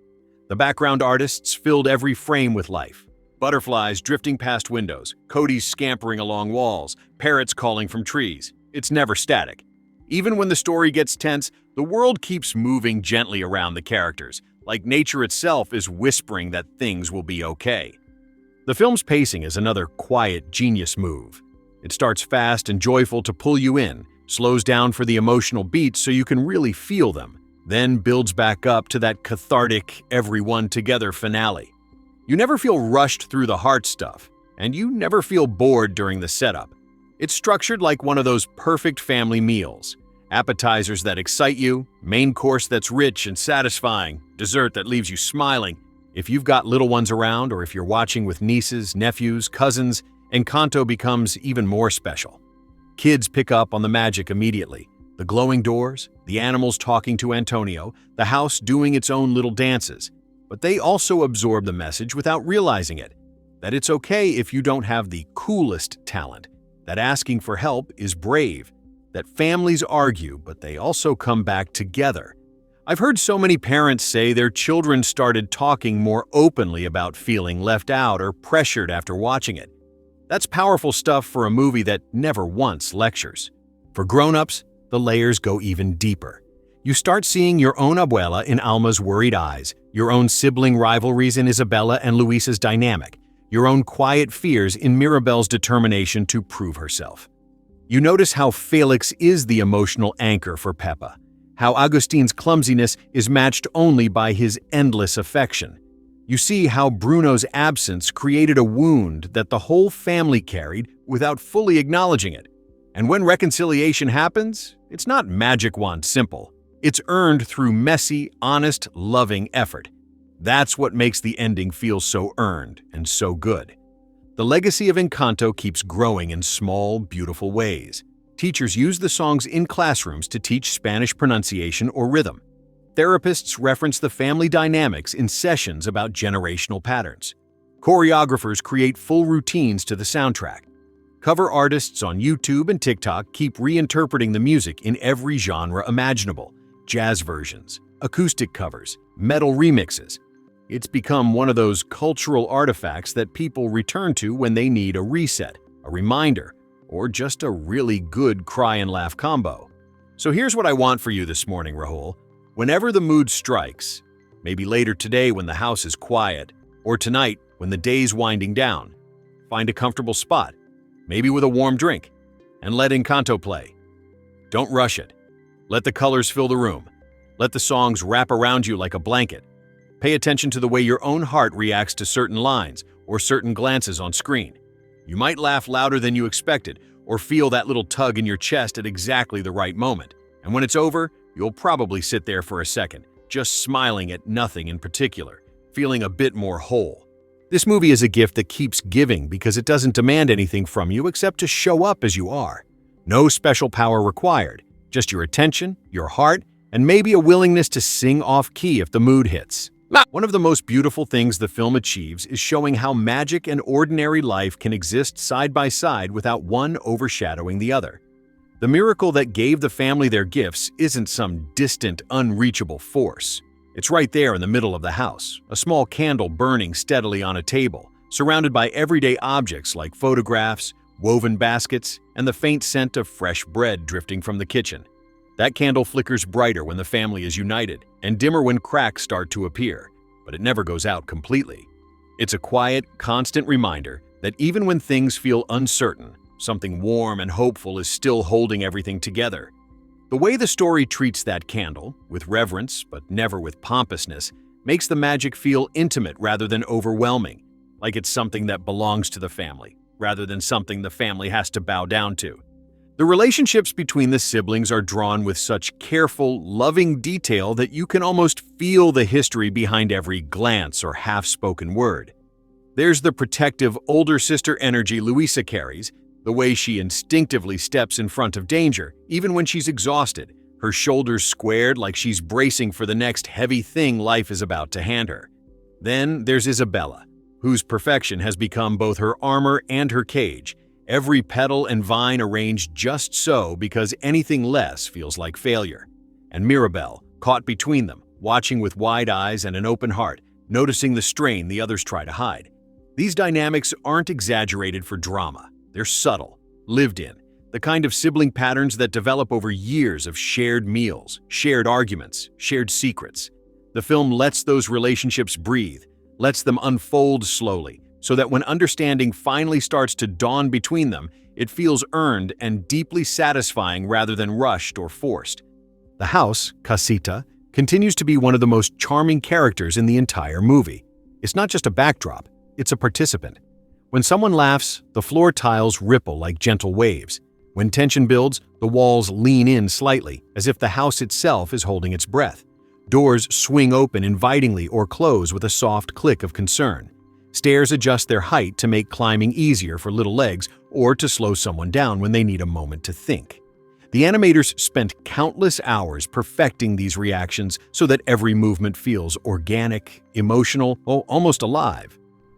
The background artists filled every frame with life. Butterflies drifting past windows, coyotes scampering along walls, parrots calling from trees. It's never static. Even when the story gets tense, the world keeps moving gently around the characters, like nature itself is whispering that things will be okay. The film's pacing is another quiet, genius move. It starts fast and joyful to pull you in, slows down for the emotional beats so you can really feel them, then builds back up to that cathartic, everyone together finale. You never feel rushed through the heart stuff, and you never feel bored during the setup. It's structured like one of those perfect family meals. Appetizers that excite you, main course that's rich and satisfying, dessert that leaves you smiling. If you've got little ones around, or if you're watching with nieces, nephews, cousins, Encanto becomes even more special. Kids pick up on the magic immediately. The glowing doors, the animals talking to Antonio, the house doing its own little dances. But they also absorb the message without realizing it. That it's okay if you don't have the coolest talent. That asking for help is brave. That families argue, but they also come back together. I've heard so many parents say their children started talking more openly about feeling left out or pressured after watching it. That's powerful stuff for a movie that never once lectures. For grown-ups, the layers go even deeper. You start seeing your own abuela in Alma's worried eyes, your own sibling rivalries in Isabella and Luisa's dynamic, your own quiet fears in Mirabel's determination to prove herself. You notice how Felix is the emotional anchor for Pepa, how Agustin's clumsiness is matched only by his endless affection. You see how Bruno's absence created a wound that the whole family carried without fully acknowledging it. And when reconciliation happens, it's not magic wand simple. It's earned through messy, honest, loving effort. That's what makes the ending feel so earned and so good. The legacy of Encanto keeps growing in small, beautiful ways. Teachers use the songs in classrooms to teach Spanish pronunciation or rhythm. Therapists reference the family dynamics in sessions about generational patterns. Choreographers create full routines to the soundtrack. Cover artists on YouTube and TikTok keep reinterpreting the music in every genre imaginable: jazz versions, acoustic covers, metal remixes. It's become one of those cultural artifacts that people return to when they need a reset, a reminder, or just a really good cry and laugh combo. So here's what I want for you this morning, Rahul. Whenever the mood strikes, maybe later today when the house is quiet, or tonight when the day's winding down, find a comfortable spot, maybe with a warm drink, and let Encanto play. Don't rush it. Let the colors fill the room. Let the songs wrap around you like a blanket. Pay attention to the way your own heart reacts to certain lines or certain glances on screen. You might laugh louder than you expected, or feel that little tug in your chest at exactly the right moment. And when it's over, you'll probably sit there for a second, just smiling at nothing in particular, feeling a bit more whole. This movie is a gift that keeps giving because it doesn't demand anything from you except to show up as you are. No special power required, just your attention, your heart, and maybe a willingness to sing off-key if the mood hits. One of the most beautiful things the film achieves is showing how magic and ordinary life can exist side by side without one overshadowing the other. The miracle that gave the family their gifts isn't some distant, unreachable force. It's right there in the middle of the house, a small candle burning steadily on a table, surrounded by everyday objects like photographs, woven baskets, and the faint scent of fresh bread drifting from the kitchen. That candle flickers brighter when the family is united, and dimmer when cracks start to appear, but it never goes out completely. It's a quiet, constant reminder that even when things feel uncertain, something warm and hopeful is still holding everything together. The way the story treats that candle, with reverence but never with pompousness, makes the magic feel intimate rather than overwhelming, like it's something that belongs to the family, rather than something the family has to bow down to. The relationships between the siblings are drawn with such careful, loving detail that you can almost feel the history behind every glance or half-spoken word. There's the protective older sister energy Luisa carries, the way she instinctively steps in front of danger, even when she's exhausted, her shoulders squared like she's bracing for the next heavy thing life is about to hand her. Then there's Isabella, whose perfection has become both her armor and her cage, every petal and vine arranged just so because anything less feels like failure. And Mirabel, caught between them, watching with wide eyes and an open heart, noticing the strain the others try to hide. These dynamics aren't exaggerated for drama. They're subtle, lived in, the kind of sibling patterns that develop over years of shared meals, shared arguments, shared secrets. The film lets those relationships breathe, lets them unfold slowly, so that when understanding finally starts to dawn between them, it feels earned and deeply satisfying rather than rushed or forced. The house, Casita, continues to be one of the most charming characters in the entire movie. It's not just a backdrop, it's a participant. When someone laughs, the floor tiles ripple like gentle waves. When tension builds, the walls lean in slightly, as if the house itself is holding its breath. Doors swing open invitingly or close with a soft click of concern. Stairs adjust their height to make climbing easier for little legs or to slow someone down when they need a moment to think. The animators spent countless hours perfecting these reactions so that every movement feels organic, emotional, almost alive.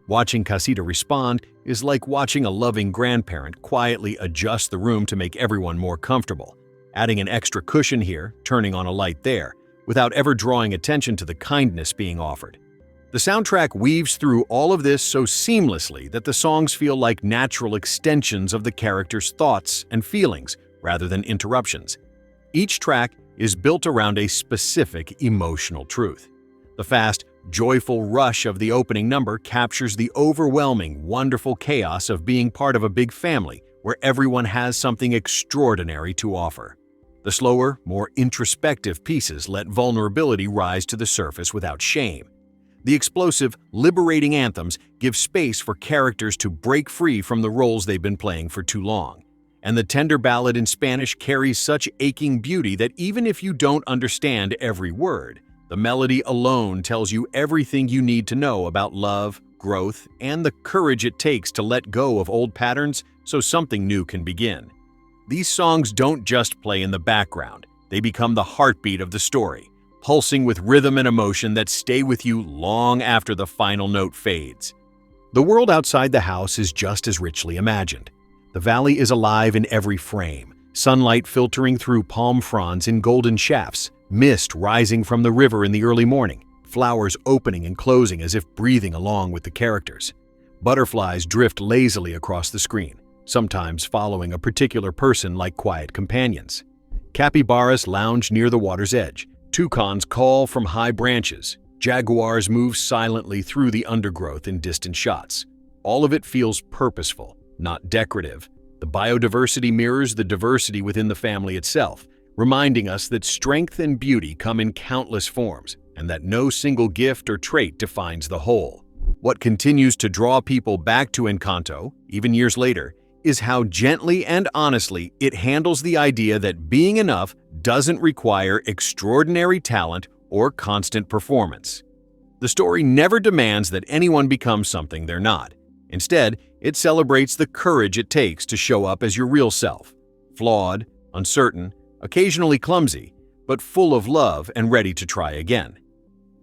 Watching Casita respond is like watching a loving grandparent quietly adjust the room to make everyone more comfortable, adding an extra cushion here, turning on a light there, without ever drawing attention to the kindness being offered. The soundtrack weaves through all of this so seamlessly that the songs feel like natural extensions of the characters' thoughts and feelings, rather than interruptions. Each track is built around a specific emotional truth. The fast, joyful rush of the opening number captures the overwhelming, wonderful chaos of being part of a big family where everyone has something extraordinary to offer. The slower, more introspective pieces let vulnerability rise to the surface without shame. The explosive, liberating anthems give space for characters to break free from the roles they've been playing for too long. And the tender ballad in Spanish carries such aching beauty that even if you don't understand every word, the melody alone tells you everything you need to know about love, growth, and the courage it takes to let go of old patterns so something new can begin. These songs don't just play in the background, they become the heartbeat of the story, pulsing with rhythm and emotion that stay with you long after the final note fades. The world outside the house is just as richly imagined. The valley is alive in every frame, sunlight filtering through palm fronds in golden shafts, mist rising from the river in the early morning, flowers opening and closing as if breathing along with the characters. Butterflies drift lazily across the screen, sometimes following a particular person like quiet companions. Capybaras lounge near the water's edge. Toucans call from high branches. Jaguars move silently through the undergrowth in distant shots. All of it feels purposeful, not decorative. The biodiversity mirrors the diversity within the family itself, reminding us that strength and beauty come in countless forms, and that no single gift or trait defines the whole. What continues to draw people back to Encanto, even years later, is how gently and honestly it handles the idea that being enough doesn't require extraordinary talent or constant performance. The story never demands that anyone becomes something they're not. Instead, it celebrates the courage it takes to show up as your real self, flawed, uncertain, occasionally clumsy, but full of love and ready to try again.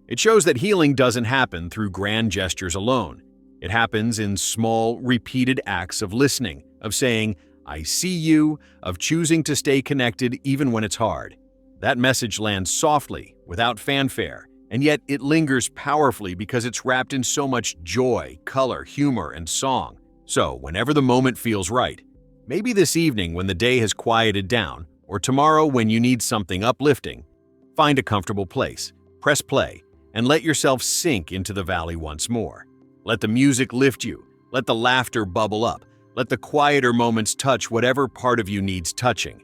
It shows that healing doesn't happen through grand gestures alone. It happens in small, repeated acts of listening, of saying, "I see you," of choosing to stay connected even when it's hard. That message lands softly, without fanfare, and yet it lingers powerfully because it's wrapped in so much joy, color, humor, and song. So, whenever the moment feels right, maybe this evening when the day has quieted down, or tomorrow when you need something uplifting, find a comfortable place, press play, and let yourself sink into the valley once more. Let the music lift you, let the laughter bubble up, let the quieter moments touch whatever part of you needs touching.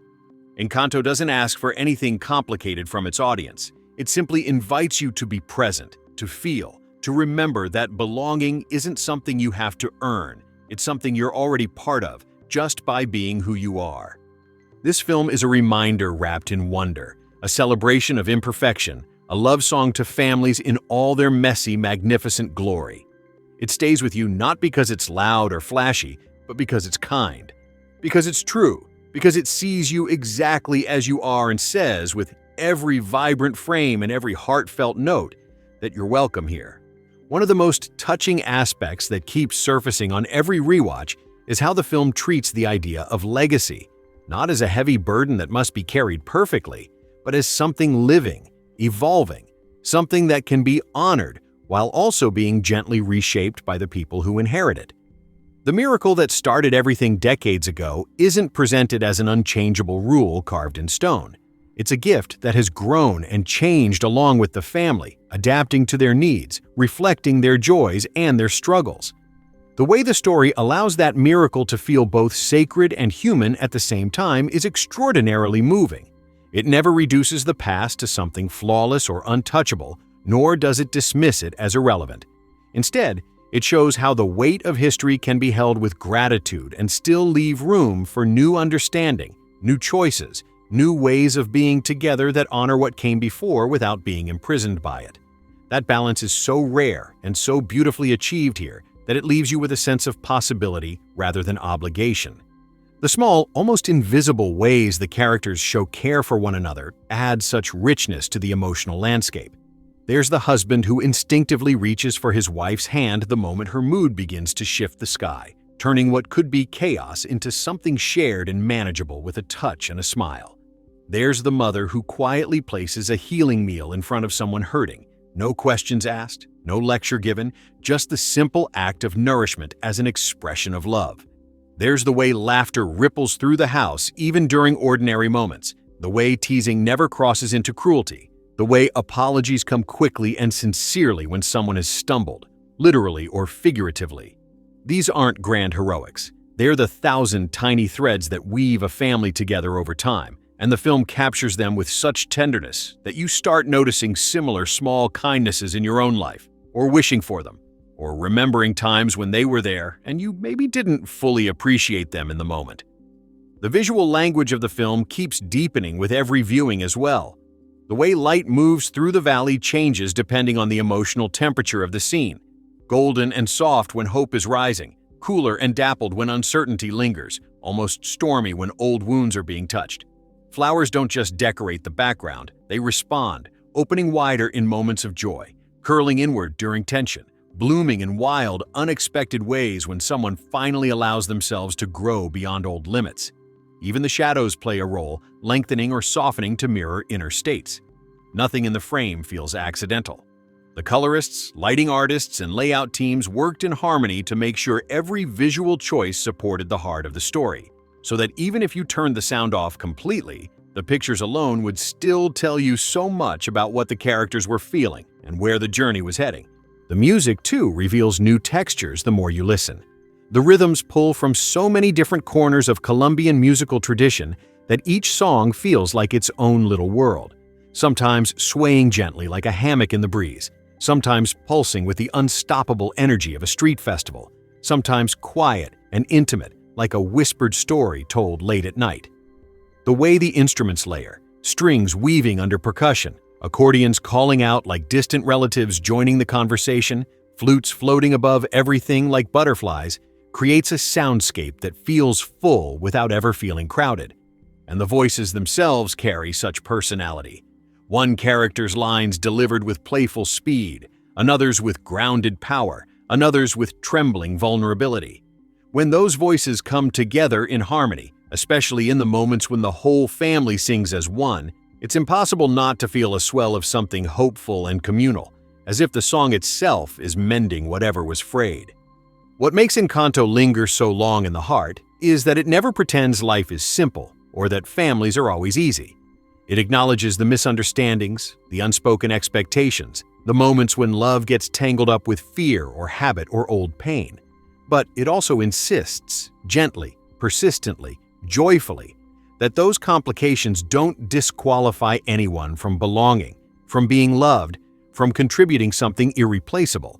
Encanto doesn't ask for anything complicated from its audience. It simply invites you to be present, to feel, to remember that belonging isn't something you have to earn. It's something you're already part of, just by being who you are. This film is a reminder wrapped in wonder, a celebration of imperfection, a love song to families in all their messy, magnificent glory. It stays with you not because it's loud or flashy, but because it's kind, because it's true, because it sees you exactly as you are and says, with every vibrant frame and every heartfelt note, that you're welcome here. One of the most touching aspects that keeps surfacing on every rewatch is how the film treats the idea of legacy, not as a heavy burden that must be carried perfectly, but as something living, evolving, something that can be honored while also being gently reshaped by the people who inherit it. The miracle that started everything decades ago isn't presented as an unchangeable rule carved in stone. It's a gift that has grown and changed along with the family, adapting to their needs, reflecting their joys and their struggles. The way the story allows that miracle to feel both sacred and human at the same time is extraordinarily moving. It never reduces the past to something flawless or untouchable, nor does it dismiss it as irrelevant. Instead, it shows how the weight of history can be held with gratitude and still leave room for new understanding, new choices, new ways of being together that honor what came before without being imprisoned by it. That balance is so rare and so beautifully achieved here that it leaves you with a sense of possibility rather than obligation. The small, almost invisible ways the characters show care for one another add such richness to the emotional landscape. There's the husband who instinctively reaches for his wife's hand the moment her mood begins to shift the sky, turning what could be chaos into something shared and manageable with a touch and a smile. There's the mother who quietly places a healing meal in front of someone hurting. No questions asked, no lecture given, just the simple act of nourishment as an expression of love. There's the way laughter ripples through the house even during ordinary moments, the way teasing never crosses into cruelty, the way apologies come quickly and sincerely when someone has stumbled, literally or figuratively. These aren't grand heroics. They're the 1,000 tiny threads that weave a family together over time, and the film captures them with such tenderness that you start noticing similar small kindnesses in your own life, or wishing for them, or remembering times when they were there and you maybe didn't fully appreciate them in the moment. The visual language of the film keeps deepening with every viewing as well. The way light moves through the valley changes depending on the emotional temperature of the scene. Golden and soft when hope is rising, cooler and dappled when uncertainty lingers, almost stormy when old wounds are being touched. Flowers don't just decorate the background, they respond, opening wider in moments of joy, curling inward during tension, blooming in wild, unexpected ways when someone finally allows themselves to grow beyond old limits. Even the shadows play a role, lengthening or softening to mirror inner states. Nothing in the frame feels accidental. The colorists, lighting artists, and layout teams worked in harmony to make sure every visual choice supported the heart of the story, so that even if you turned the sound off completely, the pictures alone would still tell you so much about what the characters were feeling and where the journey was heading. The music, too, reveals new textures the more you listen. The rhythms pull from so many different corners of Colombian musical tradition that each song feels like its own little world, sometimes swaying gently like a hammock in the breeze, sometimes pulsing with the unstoppable energy of a street festival, sometimes quiet and intimate like a whispered story told late at night. The way the instruments layer, strings weaving under percussion, accordions calling out like distant relatives joining the conversation, flutes floating above everything like butterflies, creates a soundscape that feels full without ever feeling crowded. And the voices themselves carry such personality. One character's lines delivered with playful speed, another's with grounded power, another's with trembling vulnerability. When those voices come together in harmony, especially in the moments when the whole family sings as one, it's impossible not to feel a swell of something hopeful and communal, as if the song itself is mending whatever was frayed. What makes Encanto linger so long in the heart is that it never pretends life is simple or that families are always easy. It acknowledges the misunderstandings, the unspoken expectations, the moments when love gets tangled up with fear or habit or old pain. But it also insists, gently, persistently, joyfully, that those complications don't disqualify anyone from belonging, from being loved, from contributing something irreplaceable.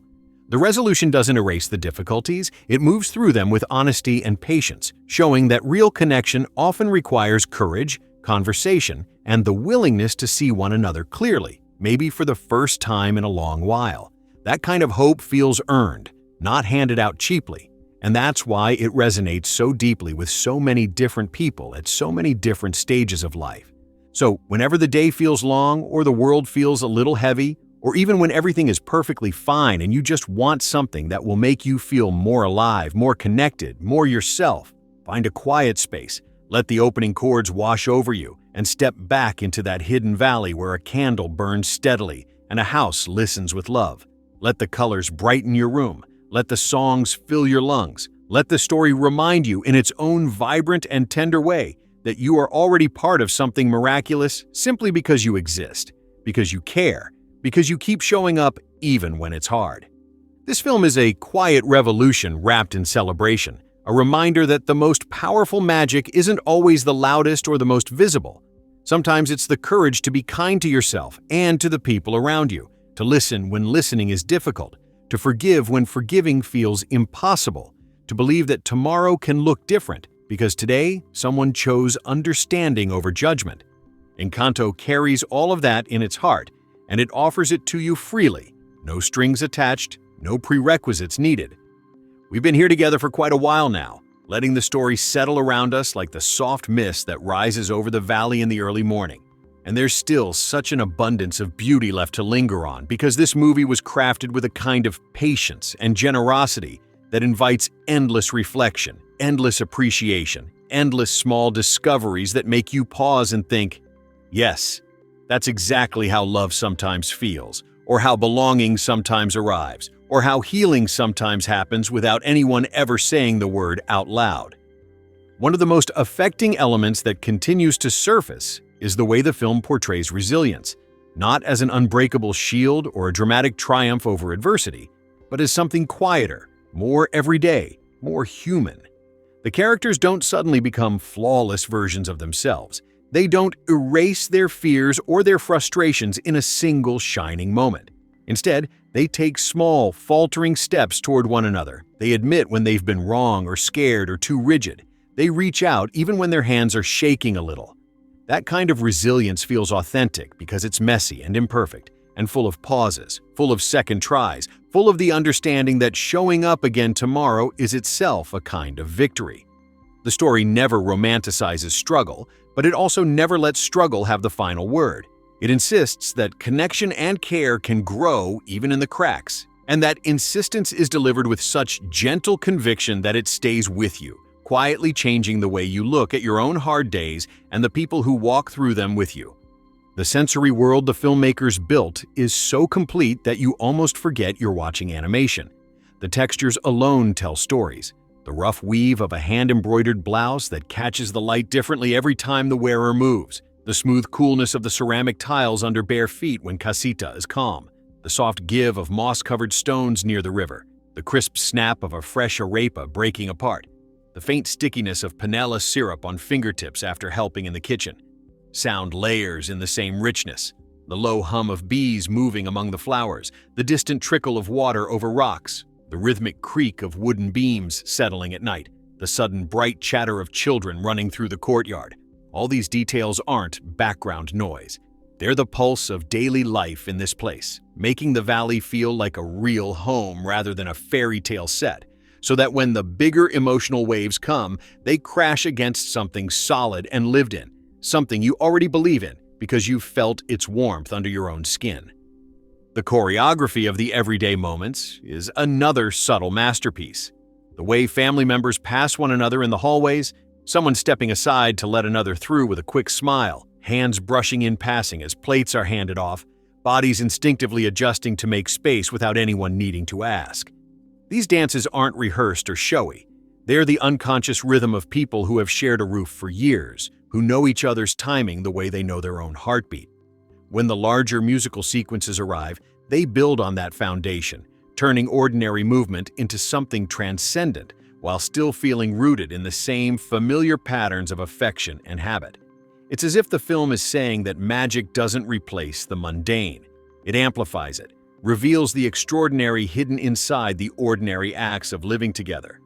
The resolution doesn't erase the difficulties, it moves through them with honesty and patience, showing that real connection often requires courage, conversation, and the willingness to see one another clearly, maybe for the first time in a long while. That kind of hope feels earned, not handed out cheaply, and that's why it resonates so deeply with so many different people at so many different stages of life. So, whenever the day feels long or the world feels a little heavy, or even when everything is perfectly fine and you just want something that will make you feel more alive, more connected, more yourself, find a quiet space, let the opening chords wash over you, and step back into that hidden valley where a candle burns steadily and a house listens with love. Let the colors brighten your room. Let the songs fill your lungs. Let the story remind you in its own vibrant and tender way that you are already part of something miraculous simply because you exist, because you care, because you keep showing up even when it's hard. This film is a quiet revolution wrapped in celebration, a reminder that the most powerful magic isn't always the loudest or the most visible. Sometimes it's the courage to be kind to yourself and to the people around you, to listen when listening is difficult, to forgive when forgiving feels impossible, to believe that tomorrow can look different because today someone chose understanding over judgment. Encanto carries all of that in its heart, and it offers it to you freely, no strings attached, no prerequisites needed. We've been here together for quite a while now, letting the story settle around us like the soft mist that rises over the valley in the early morning. And there's still such an abundance of beauty left to linger on because this movie was crafted with a kind of patience and generosity that invites endless reflection, endless appreciation, endless small discoveries that make you pause and think, yes, that's exactly how love sometimes feels, or how belonging sometimes arrives, or how healing sometimes happens without anyone ever saying the word out loud. One of the most affecting elements that continues to surface is the way the film portrays resilience, not as an unbreakable shield or a dramatic triumph over adversity, but as something quieter, more everyday, more human. The characters don't suddenly become flawless versions of themselves. They don't erase their fears or their frustrations in a single shining moment. Instead, they take small, faltering steps toward one another. They admit when they've been wrong or scared or too rigid. They reach out even when their hands are shaking a little. That kind of resilience feels authentic because it's messy and imperfect, and full of pauses, full of second tries, full of the understanding that showing up again tomorrow is itself a kind of victory. The story never romanticizes struggle, but it also never lets struggle have the final word. It insists that connection and care can grow even in the cracks, and that insistence is delivered with such gentle conviction that it stays with you, quietly changing the way you look at your own hard days and the people who walk through them with you. The sensory world the filmmakers built is so complete that you almost forget you're watching animation. The textures alone tell stories. The rough weave of a hand-embroidered blouse that catches the light differently every time the wearer moves. The smooth coolness of the ceramic tiles under bare feet when Casita is calm. The soft give of moss-covered stones near the river. The crisp snap of a fresh arepa breaking apart. The faint stickiness of panela syrup on fingertips after helping in the kitchen. Sound layers in the same richness. The low hum of bees moving among the flowers. The distant trickle of water over rocks. The rhythmic creak of wooden beams settling at night. The sudden bright chatter of children running through the courtyard. All these details aren't background noise. They're the pulse of daily life in this place, making the valley feel like a real home rather than a fairy tale set, so that when the bigger emotional waves come, they crash against something solid and lived in, something you already believe in because you've felt its warmth under your own skin. The choreography of the everyday moments is another subtle masterpiece. The way family members pass one another in the hallways, someone stepping aside to let another through with a quick smile, hands brushing in passing as plates are handed off, bodies instinctively adjusting to make space without anyone needing to ask. These dances aren't rehearsed or showy. They're the unconscious rhythm of people who have shared a roof for years, who know each other's timing the way they know their own heartbeat. When the larger musical sequences arrive, they build on that foundation, turning ordinary movement into something transcendent while still feeling rooted in the same familiar patterns of affection and habit. It's as if the film is saying that magic doesn't replace the mundane. It amplifies it, reveals the extraordinary hidden inside the ordinary acts of living together.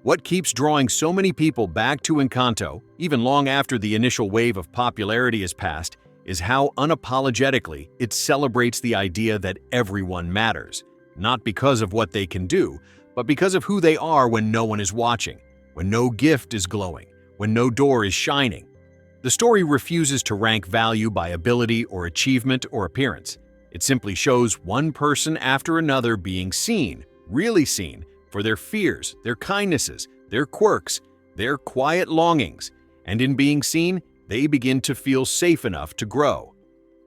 What keeps drawing so many people back to Encanto, even long after the initial wave of popularity has passed, is how unapologetically it celebrates the idea that everyone matters, not because of what they can do, but because of who they are when no one is watching, when no gift is glowing, when no door is shining. The story refuses to rank value by ability or achievement or appearance. It simply shows one person after another being seen, really seen, for their fears, their kindnesses, their quirks, their quiet longings, and in being seen, they begin to feel safe enough to grow.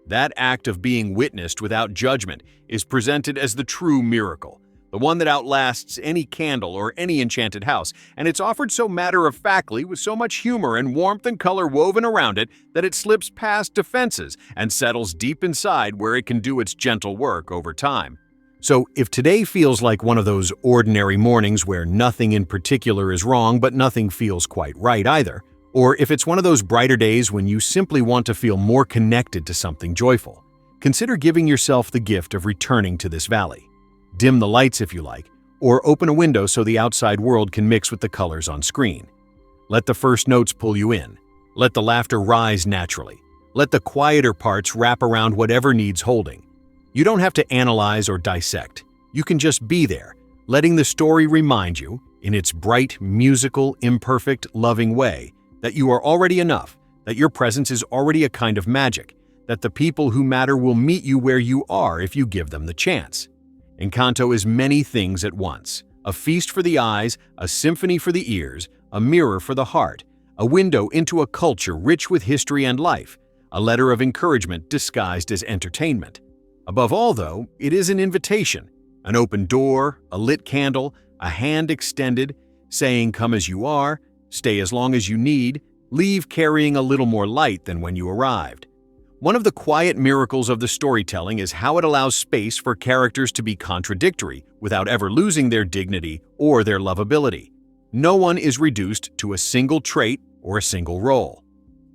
That act of being witnessed without judgment is presented as the true miracle, the one that outlasts any candle or any enchanted house, and it's offered so matter-of-factly with so much humor and warmth and color woven around it that it slips past defenses and settles deep inside where it can do its gentle work over time. So if today feels like one of those ordinary mornings where nothing in particular is wrong but nothing feels quite right either, or if it's one of those brighter days when you simply want to feel more connected to something joyful, consider giving yourself the gift of returning to this valley. Dim the lights if you like, or open a window so the outside world can mix with the colors on screen. Let the first notes pull you in. Let the laughter rise naturally. Let the quieter parts wrap around whatever needs holding. You don't have to analyze or dissect. You can just be there, letting the story remind you, in its bright, musical, imperfect, loving way, that you are already enough, that your presence is already a kind of magic, that the people who matter will meet you where you are if you give them the chance. Encanto is many things at once: a feast for the eyes, a symphony for the ears, a mirror for the heart, a window into a culture rich with history and life, a letter of encouragement disguised as entertainment. Above all, though, it is an invitation, an open door, a lit candle, a hand extended, saying, "Come as you are, stay as long as you need, leave carrying a little more light than when you arrived." One of the quiet miracles of the storytelling is how it allows space for characters to be contradictory without ever losing their dignity or their lovability. No one is reduced to a single trait or a single role.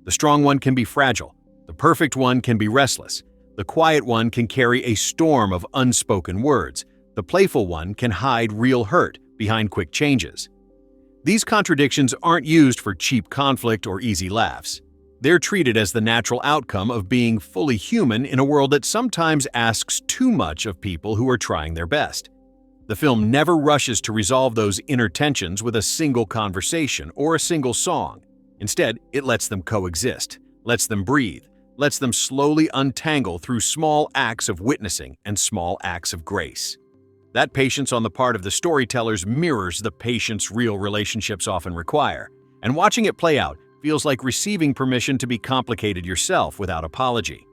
The strong one can be fragile. The perfect one can be restless. The quiet one can carry a storm of unspoken words. The playful one can hide real hurt behind quick changes. These contradictions aren't used for cheap conflict or easy laughs. They're treated as the natural outcome of being fully human in a world that sometimes asks too much of people who are trying their best. The film never rushes to resolve those inner tensions with a single conversation or a single song. Instead, it lets them coexist, lets them breathe, lets them slowly untangle through small acts of witnessing and small acts of grace. That patience on the part of the storytellers mirrors the patience real relationships often require, and watching it play out feels like receiving permission to be complicated yourself without apology.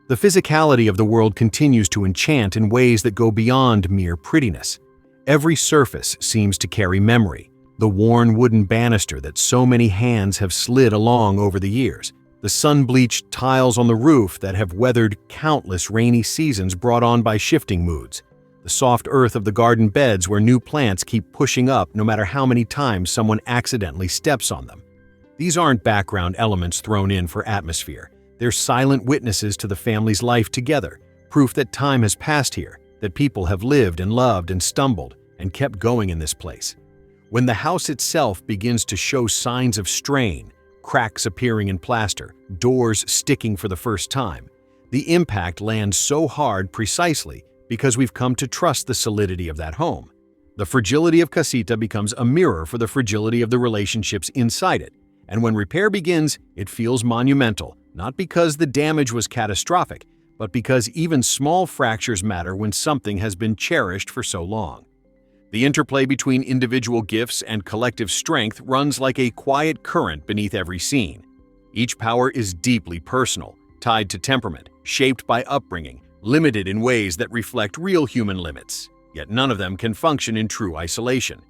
The physicality of the world continues to enchant in ways that go beyond mere prettiness. Every surface seems to carry memory. The worn wooden banister that so many hands have slid along over the years, the sun-bleached tiles on the roof that have weathered countless rainy seasons brought on by shifting moods, the soft earth of the garden beds where new plants keep pushing up no matter how many times someone accidentally steps on them. These aren't background elements thrown in for atmosphere. They're silent witnesses to the family's life together, proof that time has passed here, that people have lived and loved and stumbled and kept going in this place. When the house itself begins to show signs of strain, cracks appearing in plaster, doors sticking for the first time, the impact lands so hard precisely because we've come to trust the solidity of that home. The fragility of Casita becomes a mirror for the fragility of the relationships inside it, and when repair begins, it feels monumental, not because the damage was catastrophic, but because even small fractures matter when something has been cherished for so long. The interplay between individual gifts and collective strength runs like a quiet current beneath every scene. Each power is deeply personal, tied to temperament, shaped by upbringing, limited in ways that reflect real human limits, yet none of them can function in true isolation.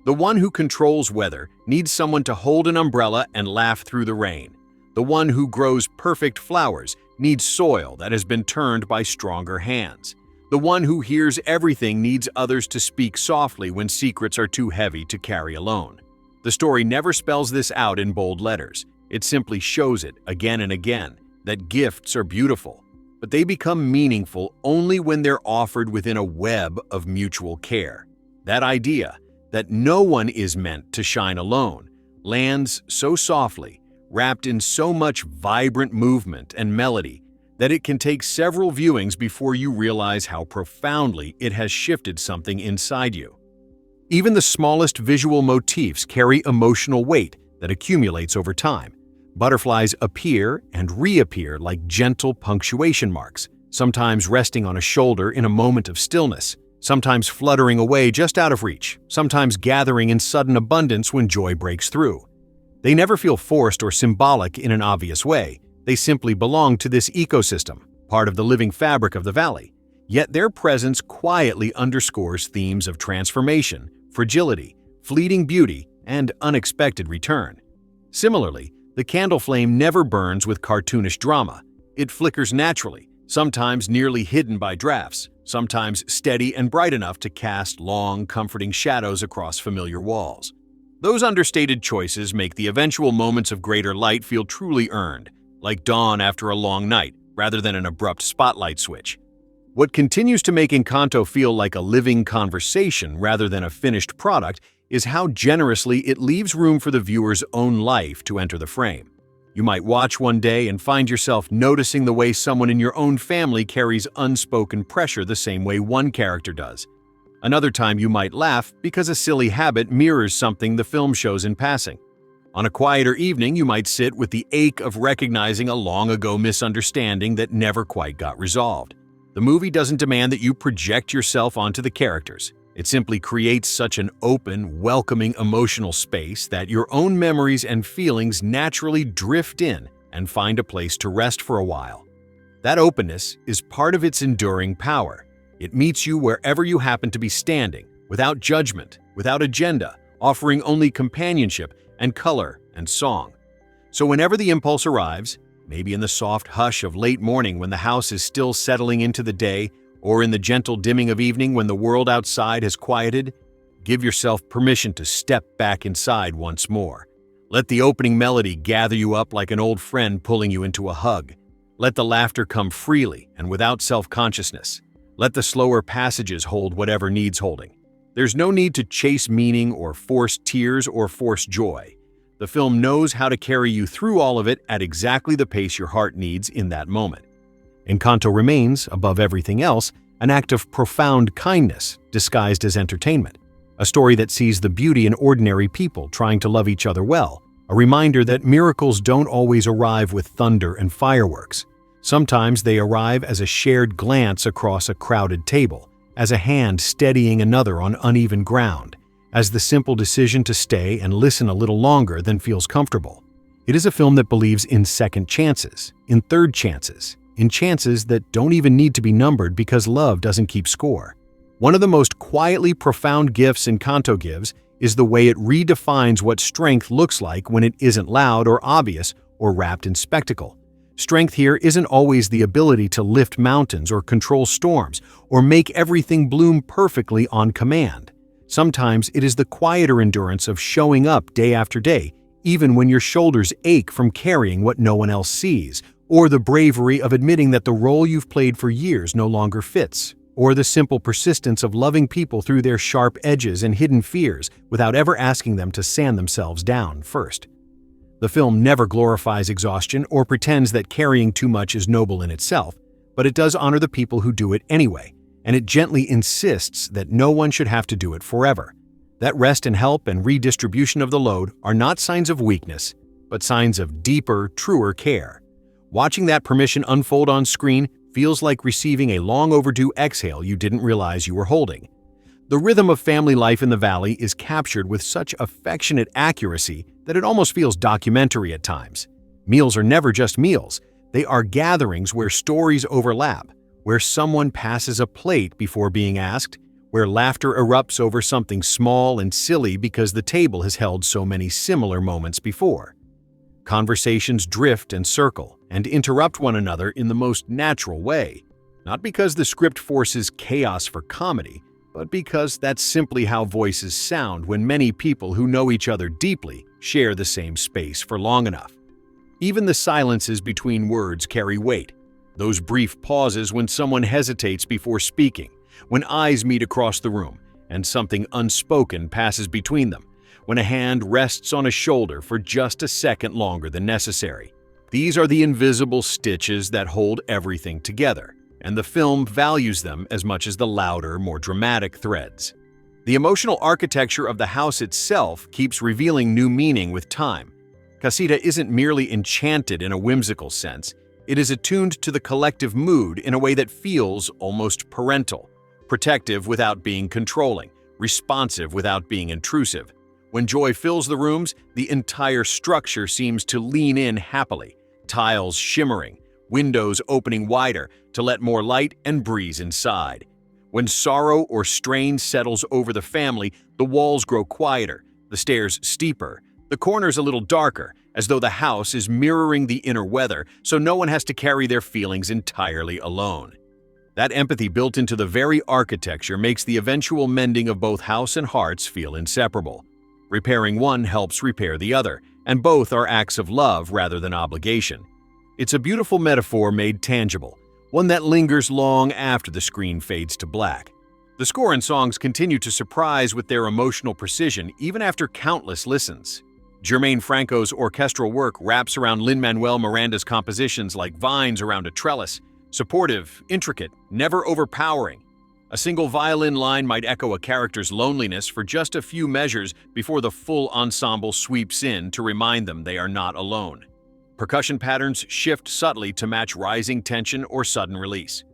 The one who controls weather needs someone to hold an umbrella and laugh through the rain. The one who grows perfect flowers needs soil that has been turned by stronger hands. The one who hears everything needs others to speak softly when secrets are too heavy to carry alone. The story never spells this out in bold letters. It simply shows it again and again, that gifts are beautiful, but they become meaningful only when they're offered within a web of mutual care. That idea, that no one is meant to shine alone, lands so softly, wrapped in so much vibrant movement and melody, that it can take several viewings before you realize how profoundly it has shifted something inside you. Even the smallest visual motifs carry emotional weight that accumulates over time. Butterflies appear and reappear like gentle punctuation marks, sometimes resting on a shoulder in a moment of stillness, sometimes fluttering away just out of reach, sometimes gathering in sudden abundance when joy breaks through. They never feel forced or symbolic in an obvious way. They simply belong to this ecosystem, part of the living fabric of the valley. Yet their presence quietly underscores themes of transformation, fragility, fleeting beauty, and unexpected return. Similarly, the candle flame never burns with cartoonish drama. It flickers naturally, sometimes nearly hidden by drafts, sometimes steady and bright enough to cast long, comforting shadows across familiar walls. Those understated choices make the eventual moments of greater light feel truly earned, like dawn after a long night, rather than an abrupt spotlight switch. What continues to make Encanto feel like a living conversation rather than a finished product is how generously it leaves room for the viewer's own life to enter the frame. You might watch one day and find yourself noticing the way someone in your own family carries unspoken pressure the same way one character does. Another time you might laugh because a silly habit mirrors something the film shows in passing. On a quieter evening, you might sit with the ache of recognizing a long-ago misunderstanding that never quite got resolved. The movie doesn't demand that you project yourself onto the characters. It simply creates such an open, welcoming emotional space that your own memories and feelings naturally drift in and find a place to rest for a while. That openness is part of its enduring power. It meets you wherever you happen to be standing, without judgment, without agenda, offering only companionship and color and song. So whenever the impulse arrives, maybe in the soft hush of late morning when the house is still settling into the day, or in the gentle dimming of evening when the world outside has quieted, give yourself permission to step back inside once more. Let the opening melody gather you up like an old friend pulling you into a hug. Let the laughter come freely and without self-consciousness. Let the slower passages hold whatever needs holding. There's no need to chase meaning or force tears or force joy. The film knows how to carry you through all of it at exactly the pace your heart needs in that moment. Encanto remains, above everything else, an act of profound kindness disguised as entertainment, a story that sees the beauty in ordinary people trying to love each other well, a reminder that miracles don't always arrive with thunder and fireworks. Sometimes they arrive as a shared glance across a crowded table, as a hand steadying another on uneven ground, as the simple decision to stay and listen a little longer than feels comfortable. It is a film that believes in second chances, in third chances, in chances that don't even need to be numbered because love doesn't keep score. One of the most quietly profound gifts Encanto gives is the way it redefines what strength looks like when it isn't loud or obvious or wrapped in spectacle. Strength here isn't always the ability to lift mountains or control storms or make everything bloom perfectly on command. Sometimes it is the quieter endurance of showing up day after day, even when your shoulders ache from carrying what no one else sees, or the bravery of admitting that the role you've played for years no longer fits, or the simple persistence of loving people through their sharp edges and hidden fears without ever asking them to sand themselves down first. The film never glorifies exhaustion or pretends that carrying too much is noble in itself, but it does honor the people who do it anyway, and it gently insists that no one should have to do it forever. That rest and help and redistribution of the load are not signs of weakness, but signs of deeper, truer care. Watching that permission unfold on screen feels like receiving a long overdue exhale you didn't realize you were holding. The rhythm of family life in the valley is captured with such affectionate accuracy that it almost feels documentary at times. Meals are never just meals. They are gatherings where stories overlap, where someone passes a plate before being asked, where laughter erupts over something small and silly because the table has held so many similar moments before. Conversations drift and circle and interrupt one another in the most natural way, not because the script forces chaos for comedy, but because that's simply how voices sound when many people who know each other deeply share the same space for long enough. Even the silences between words carry weight. Those brief pauses when someone hesitates before speaking, when eyes meet across the room and something unspoken passes between them, when a hand rests on a shoulder for just a second longer than necessary. These are the invisible stitches that hold everything together, and the film values them as much as the louder, more dramatic threads. The emotional architecture of the house itself keeps revealing new meaning with time. Casita isn't merely enchanted in a whimsical sense, it is attuned to the collective mood in a way that feels almost parental, protective without being controlling, responsive without being intrusive. When joy fills the rooms, the entire structure seems to lean in happily, tiles shimmering, windows opening wider to let more light and breeze inside. When sorrow or strain settles over the family, the walls grow quieter, the stairs steeper, the corners a little darker, as though the house is mirroring the inner weather, so no one has to carry their feelings entirely alone. That empathy built into the very architecture makes the eventual mending of both house and hearts feel inseparable. Repairing one helps repair the other, and both are acts of love rather than obligation. It's a beautiful metaphor made tangible, one that lingers long after the screen fades to black. The score and songs continue to surprise with their emotional precision even after countless listens. Germaine Franco's orchestral work wraps around Lin-Manuel Miranda's compositions like vines around a trellis, supportive, intricate, never overpowering. A single violin line might echo a character's loneliness for just a few measures before the full ensemble sweeps in to remind them they are not alone. Percussion patterns shift subtly to match rising tension or sudden release.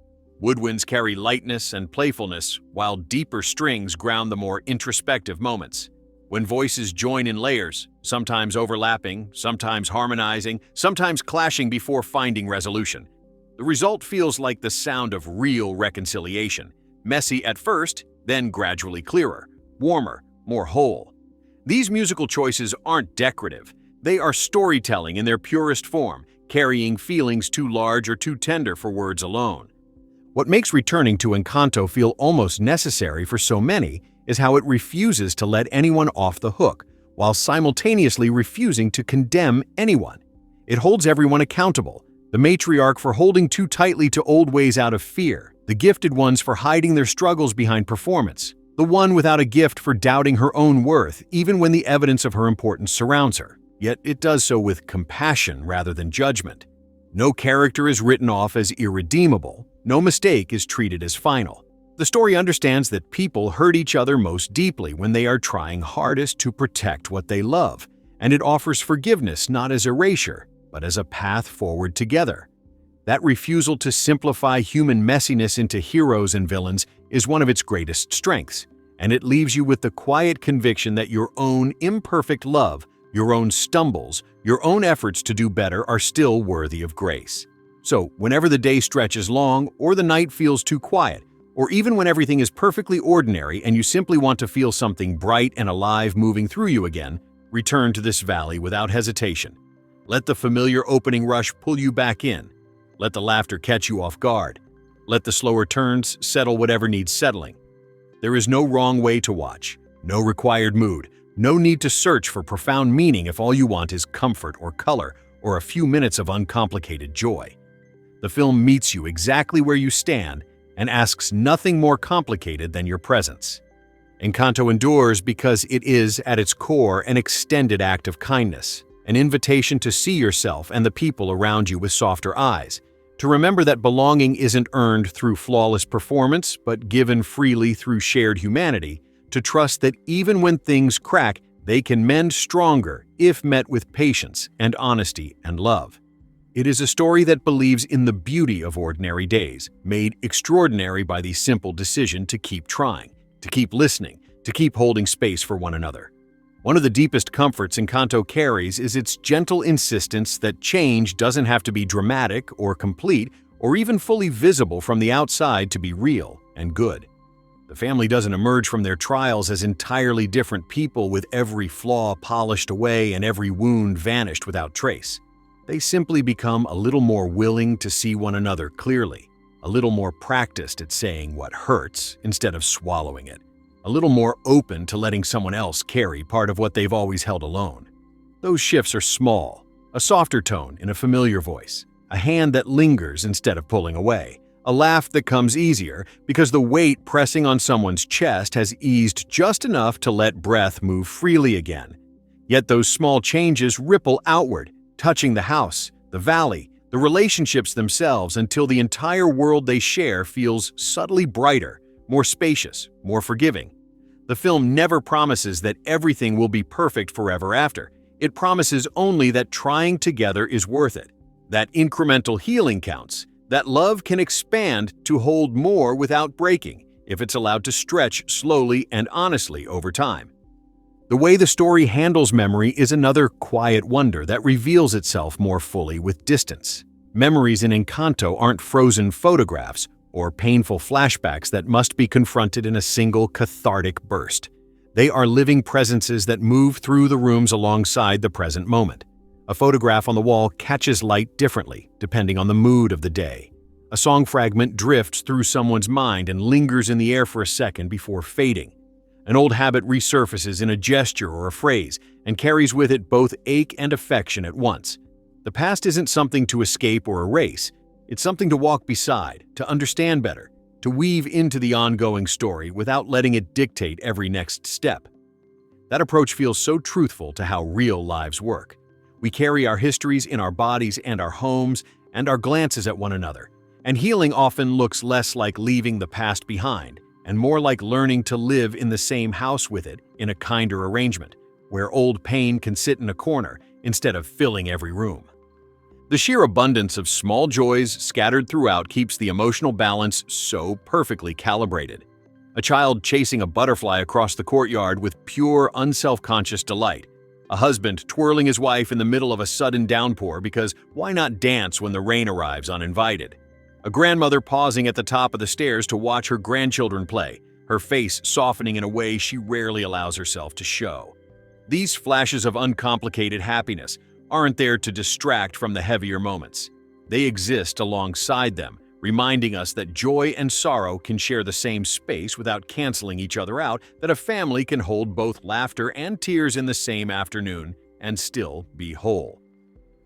Woodwinds carry lightness and playfulness, while deeper strings ground the more introspective moments. When voices join in layers, sometimes overlapping, sometimes harmonizing, sometimes clashing before finding resolution, the result feels like the sound of real reconciliation. Messy at first, then gradually clearer, warmer, more whole. These musical choices aren't decorative. They are storytelling in their purest form, carrying feelings too large or too tender for words alone. What makes returning to Encanto feel almost necessary for so many is how it refuses to let anyone off the hook, while simultaneously refusing to condemn anyone. It holds everyone accountable, the matriarch for holding too tightly to old ways out of fear, the gifted ones for hiding their struggles behind performance, the one without a gift for doubting her own worth even when the evidence of her importance surrounds her. Yet it does so with compassion rather than judgment. No character is written off as irredeemable, no mistake is treated as final. The story understands that people hurt each other most deeply when they are trying hardest to protect what they love, and it offers forgiveness not as erasure, but as a path forward together. That refusal to simplify human messiness into heroes and villains is one of its greatest strengths, and it leaves you with the quiet conviction that your own imperfect love, your own stumbles, your own efforts to do better are still worthy of grace. So, whenever the day stretches long, or the night feels too quiet, or even when everything is perfectly ordinary and you simply want to feel something bright and alive moving through you again, return to this valley without hesitation. Let the familiar opening rush pull you back in. Let the laughter catch you off guard. Let the slower turns settle whatever needs settling. There is no wrong way to watch, no required mood, no need to search for profound meaning if all you want is comfort or color or a few minutes of uncomplicated joy. The film meets you exactly where you stand and asks nothing more complicated than your presence. Encanto endures because it is, at its core, an extended act of kindness, an invitation to see yourself and the people around you with softer eyes, to remember that belonging isn't earned through flawless performance, but given freely through shared humanity, to trust that even when things crack, they can mend stronger if met with patience and honesty and love. It is a story that believes in the beauty of ordinary days, made extraordinary by the simple decision to keep trying, to keep listening, to keep holding space for one another. One of the deepest comforts Encanto carries is its gentle insistence that change doesn't have to be dramatic or complete or even fully visible from the outside to be real and good. The family doesn't emerge from their trials as entirely different people with every flaw polished away and every wound vanished without trace. They simply become a little more willing to see one another clearly, a little more practiced at saying what hurts instead of swallowing it, a little more open to letting someone else carry part of what they've always held alone. Those shifts are small, a softer tone in a familiar voice, a hand that lingers instead of pulling away, a laugh that comes easier because the weight pressing on someone's chest has eased just enough to let breath move freely again. Yet those small changes ripple outward, touching the house, the valley, the relationships themselves until the entire world they share feels subtly brighter, more spacious, more forgiving. The film never promises that everything will be perfect forever after. It promises only that trying together is worth it, that incremental healing counts, that love can expand to hold more without breaking if it's allowed to stretch slowly and honestly over time. The way the story handles memory is another quiet wonder that reveals itself more fully with distance. Memories in Encanto aren't frozen photographs or painful flashbacks that must be confronted in a single cathartic burst. They are living presences that move through the rooms alongside the present moment. A photograph on the wall catches light differently, depending on the mood of the day. A song fragment drifts through someone's mind and lingers in the air for a second before fading. An old habit resurfaces in a gesture or a phrase and carries with it both ache and affection at once. The past isn't something to escape or erase. It's something to walk beside, to understand better, to weave into the ongoing story without letting it dictate every next step. That approach feels so truthful to how real lives work. We carry our histories in our bodies and our homes and our glances at one another, and healing often looks less like leaving the past behind and more like learning to live in the same house with it in a kinder arrangement, where old pain can sit in a corner instead of filling every room. The sheer abundance of small joys scattered throughout keeps the emotional balance so perfectly calibrated. A child chasing a butterfly across the courtyard with pure, unselfconscious delight. A husband twirling his wife in the middle of a sudden downpour because why not dance when the rain arrives uninvited? A grandmother pausing at the top of the stairs to watch her grandchildren play, her face softening in a way she rarely allows herself to show. These flashes of uncomplicated happiness aren't there to distract from the heavier moments. They exist alongside them, reminding us that joy and sorrow can share the same space without canceling each other out, that a family can hold both laughter and tears in the same afternoon and still be whole.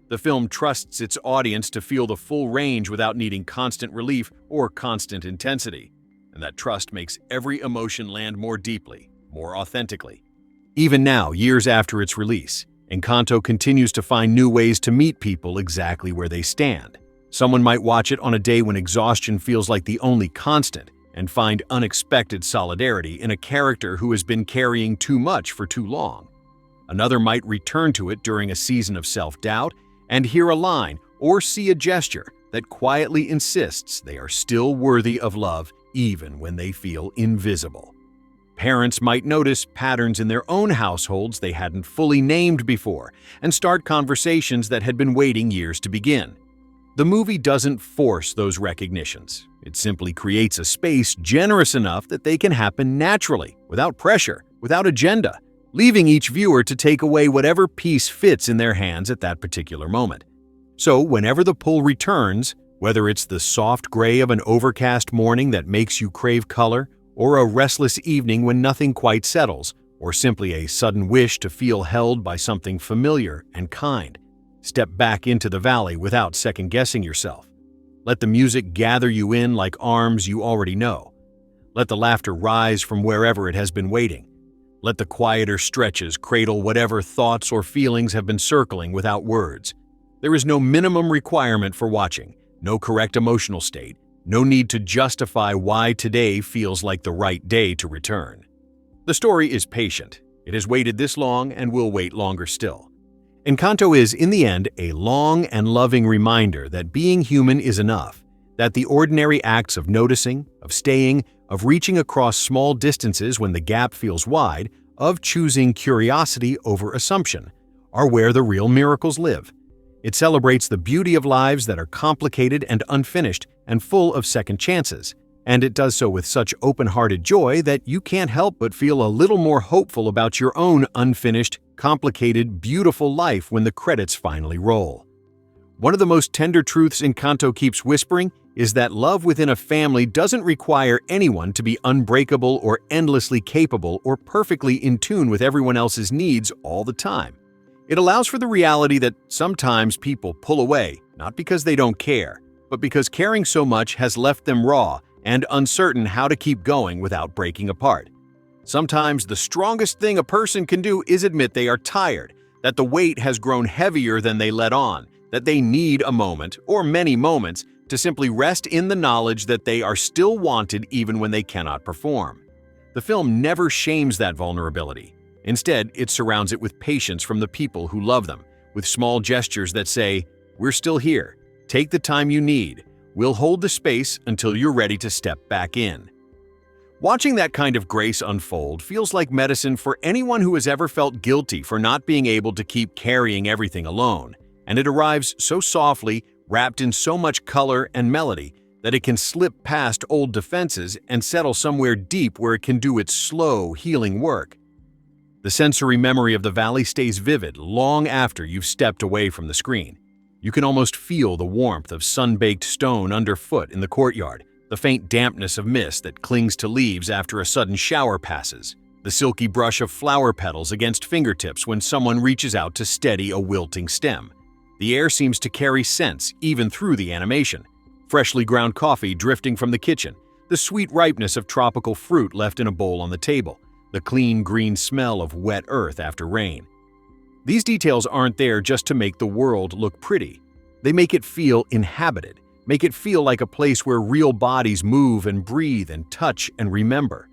The film trusts its audience to feel the full range without needing constant relief or constant intensity, and that trust makes every emotion land more deeply, more authentically. Even now, years after its release, Encanto continues to find new ways to meet people exactly where they stand. Someone might watch it on a day when exhaustion feels like the only constant and find unexpected solidarity in a character who has been carrying too much for too long. Another might return to it during a season of self-doubt and hear a line or see a gesture that quietly insists they are still worthy of love even when they feel invisible. Parents might notice patterns in their own households they hadn't fully named before and start conversations that had been waiting years to begin. The movie doesn't force those recognitions. It simply creates a space generous enough that they can happen naturally, without pressure, without agenda, leaving each viewer to take away whatever piece fits in their hands at that particular moment. So whenever the pull returns, whether it's the soft gray of an overcast morning that makes you crave color, or a restless evening when nothing quite settles, or simply a sudden wish to feel held by something familiar and kind, step back into the valley without second-guessing yourself. Let the music gather you in like arms you already know. Let the laughter rise from wherever it has been waiting. Let the quieter stretches cradle whatever thoughts or feelings have been circling without words. There is no minimum requirement for watching, no correct emotional state, no need to justify why today feels like the right day to return. The story is patient. It has waited this long and will wait longer still. Encanto is, in the end, a long and loving reminder that being human is enough, that the ordinary acts of noticing, of staying, of reaching across small distances when the gap feels wide, of choosing curiosity over assumption, are where the real miracles live. It celebrates the beauty of lives that are complicated and unfinished and full of second chances, and it does so with such open-hearted joy that you can't help but feel a little more hopeful about your own unfinished, complicated, beautiful life when the credits finally roll. One of the most tender truths Encanto keeps whispering is that love within a family doesn't require anyone to be unbreakable or endlessly capable or perfectly in tune with everyone else's needs all the time. It allows for the reality that sometimes people pull away, not because they don't care, but because caring so much has left them raw and uncertain how to keep going without breaking apart. Sometimes the strongest thing a person can do is admit they are tired, that the weight has grown heavier than they let on, that they need a moment, or many moments, to simply rest in the knowledge that they are still wanted even when they cannot perform. The film never shames that vulnerability. Instead, it surrounds it with patience from the people who love them, with small gestures that say, "We're still here. Take the time you need. We'll hold the space until you're ready to step back in." Watching that kind of grace unfold feels like medicine for anyone who has ever felt guilty for not being able to keep carrying everything alone, and it arrives so softly, wrapped in so much color and melody, that it can slip past old defenses and settle somewhere deep where it can do its slow, healing work. The sensory memory of the valley stays vivid long after you've stepped away from the screen. You can almost feel the warmth of sun-baked stone underfoot in the courtyard, the faint dampness of mist that clings to leaves after a sudden shower passes, the silky brush of flower petals against fingertips when someone reaches out to steady a wilting stem. The air seems to carry scents even through the animation. Freshly ground coffee drifting from the kitchen, the sweet ripeness of tropical fruit left in a bowl on the table, the clean green smell of wet earth after rain. These details aren't there just to make the world look pretty. They make it feel inhabited, make it feel like a place where real bodies move and breathe and touch and remember.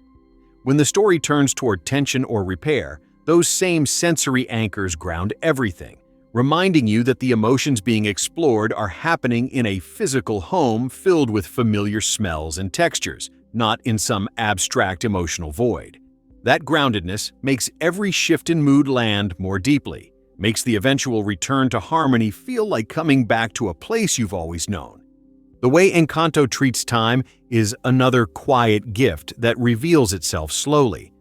When the story turns toward tension or repair, those same sensory anchors ground everything, reminding you that the emotions being explored are happening in a physical home filled with familiar smells and textures, not in some abstract emotional void. That groundedness makes every shift in mood land more deeply, makes the eventual return to harmony feel like coming back to a place you've always known. The way Encanto treats time is another quiet gift that reveals itself slowly.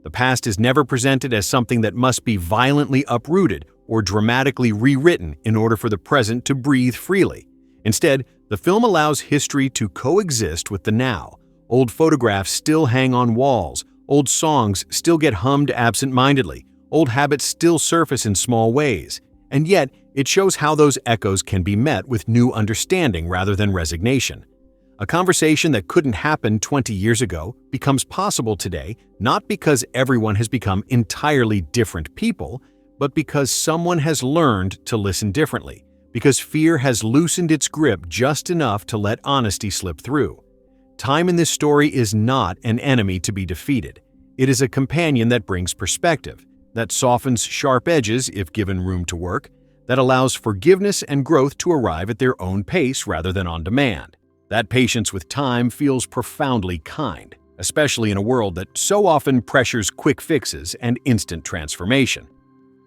The past is never presented as something that must be violently uprooted or dramatically rewritten in order for the present to breathe freely. Instead, the film allows history to coexist with the now. Old photographs still hang on walls, old songs still get hummed absent-mindedly, old habits still surface in small ways, and yet it shows how those echoes can be met with new understanding rather than resignation. A conversation that couldn't happen 20 years ago becomes possible today not because everyone has become entirely different people, but because someone has learned to listen differently, because fear has loosened its grip just enough to let honesty slip through. Time in this story is not an enemy to be defeated. It is a companion that brings perspective, that softens sharp edges if given room to work, that allows forgiveness and growth to arrive at their own pace rather than on demand. That patience with time feels profoundly kind, especially in a world that so often pressures quick fixes and instant transformation.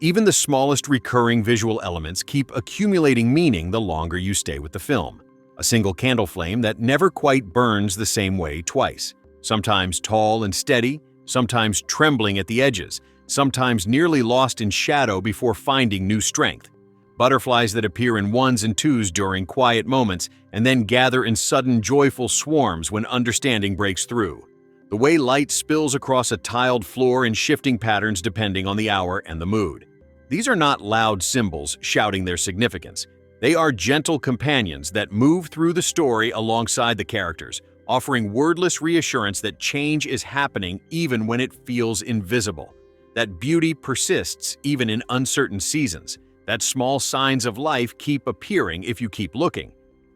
Even the smallest recurring visual elements keep accumulating meaning the longer you stay with the film. A single candle flame that never quite burns the same way twice. Sometimes tall and steady, sometimes trembling at the edges, sometimes nearly lost in shadow before finding new strength. Butterflies that appear in ones and twos during quiet moments and then gather in sudden joyful swarms when understanding breaks through. The way light spills across a tiled floor in shifting patterns depending on the hour and the mood. These are not loud symbols shouting their significance. They are gentle companions that move through the story alongside the characters, offering wordless reassurance that change is happening even when it feels invisible, that beauty persists even in uncertain seasons, that small signs of life keep appearing if you keep looking.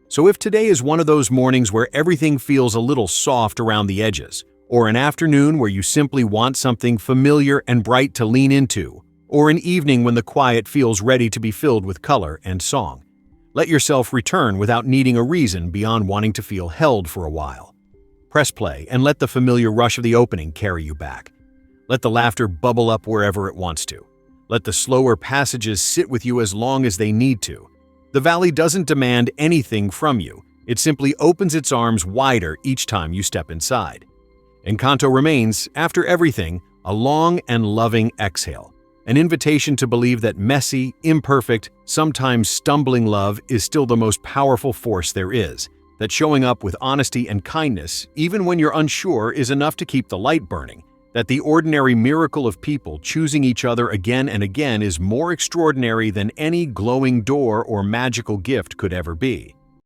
So if today is one of those mornings where everything feels a little soft around the edges, or an afternoon where you simply want something familiar and bright to lean into, or an evening when the quiet feels ready to be filled with color and song, let yourself return without needing a reason beyond wanting to feel held for a while. Press play and let the familiar rush of the opening carry you back. Let the laughter bubble up wherever it wants to. Let the slower passages sit with you as long as they need to. The valley doesn't demand anything from you. It simply opens its arms wider each time you step inside. Encanto remains, after everything, a long and loving exhale. An invitation to believe that messy, imperfect, sometimes stumbling love is still the most powerful force there is, that showing up with honesty and kindness, even when you're unsure, is enough to keep the light burning, that the ordinary miracle of people choosing each other again and again is more extraordinary than any glowing door or magical gift could ever be.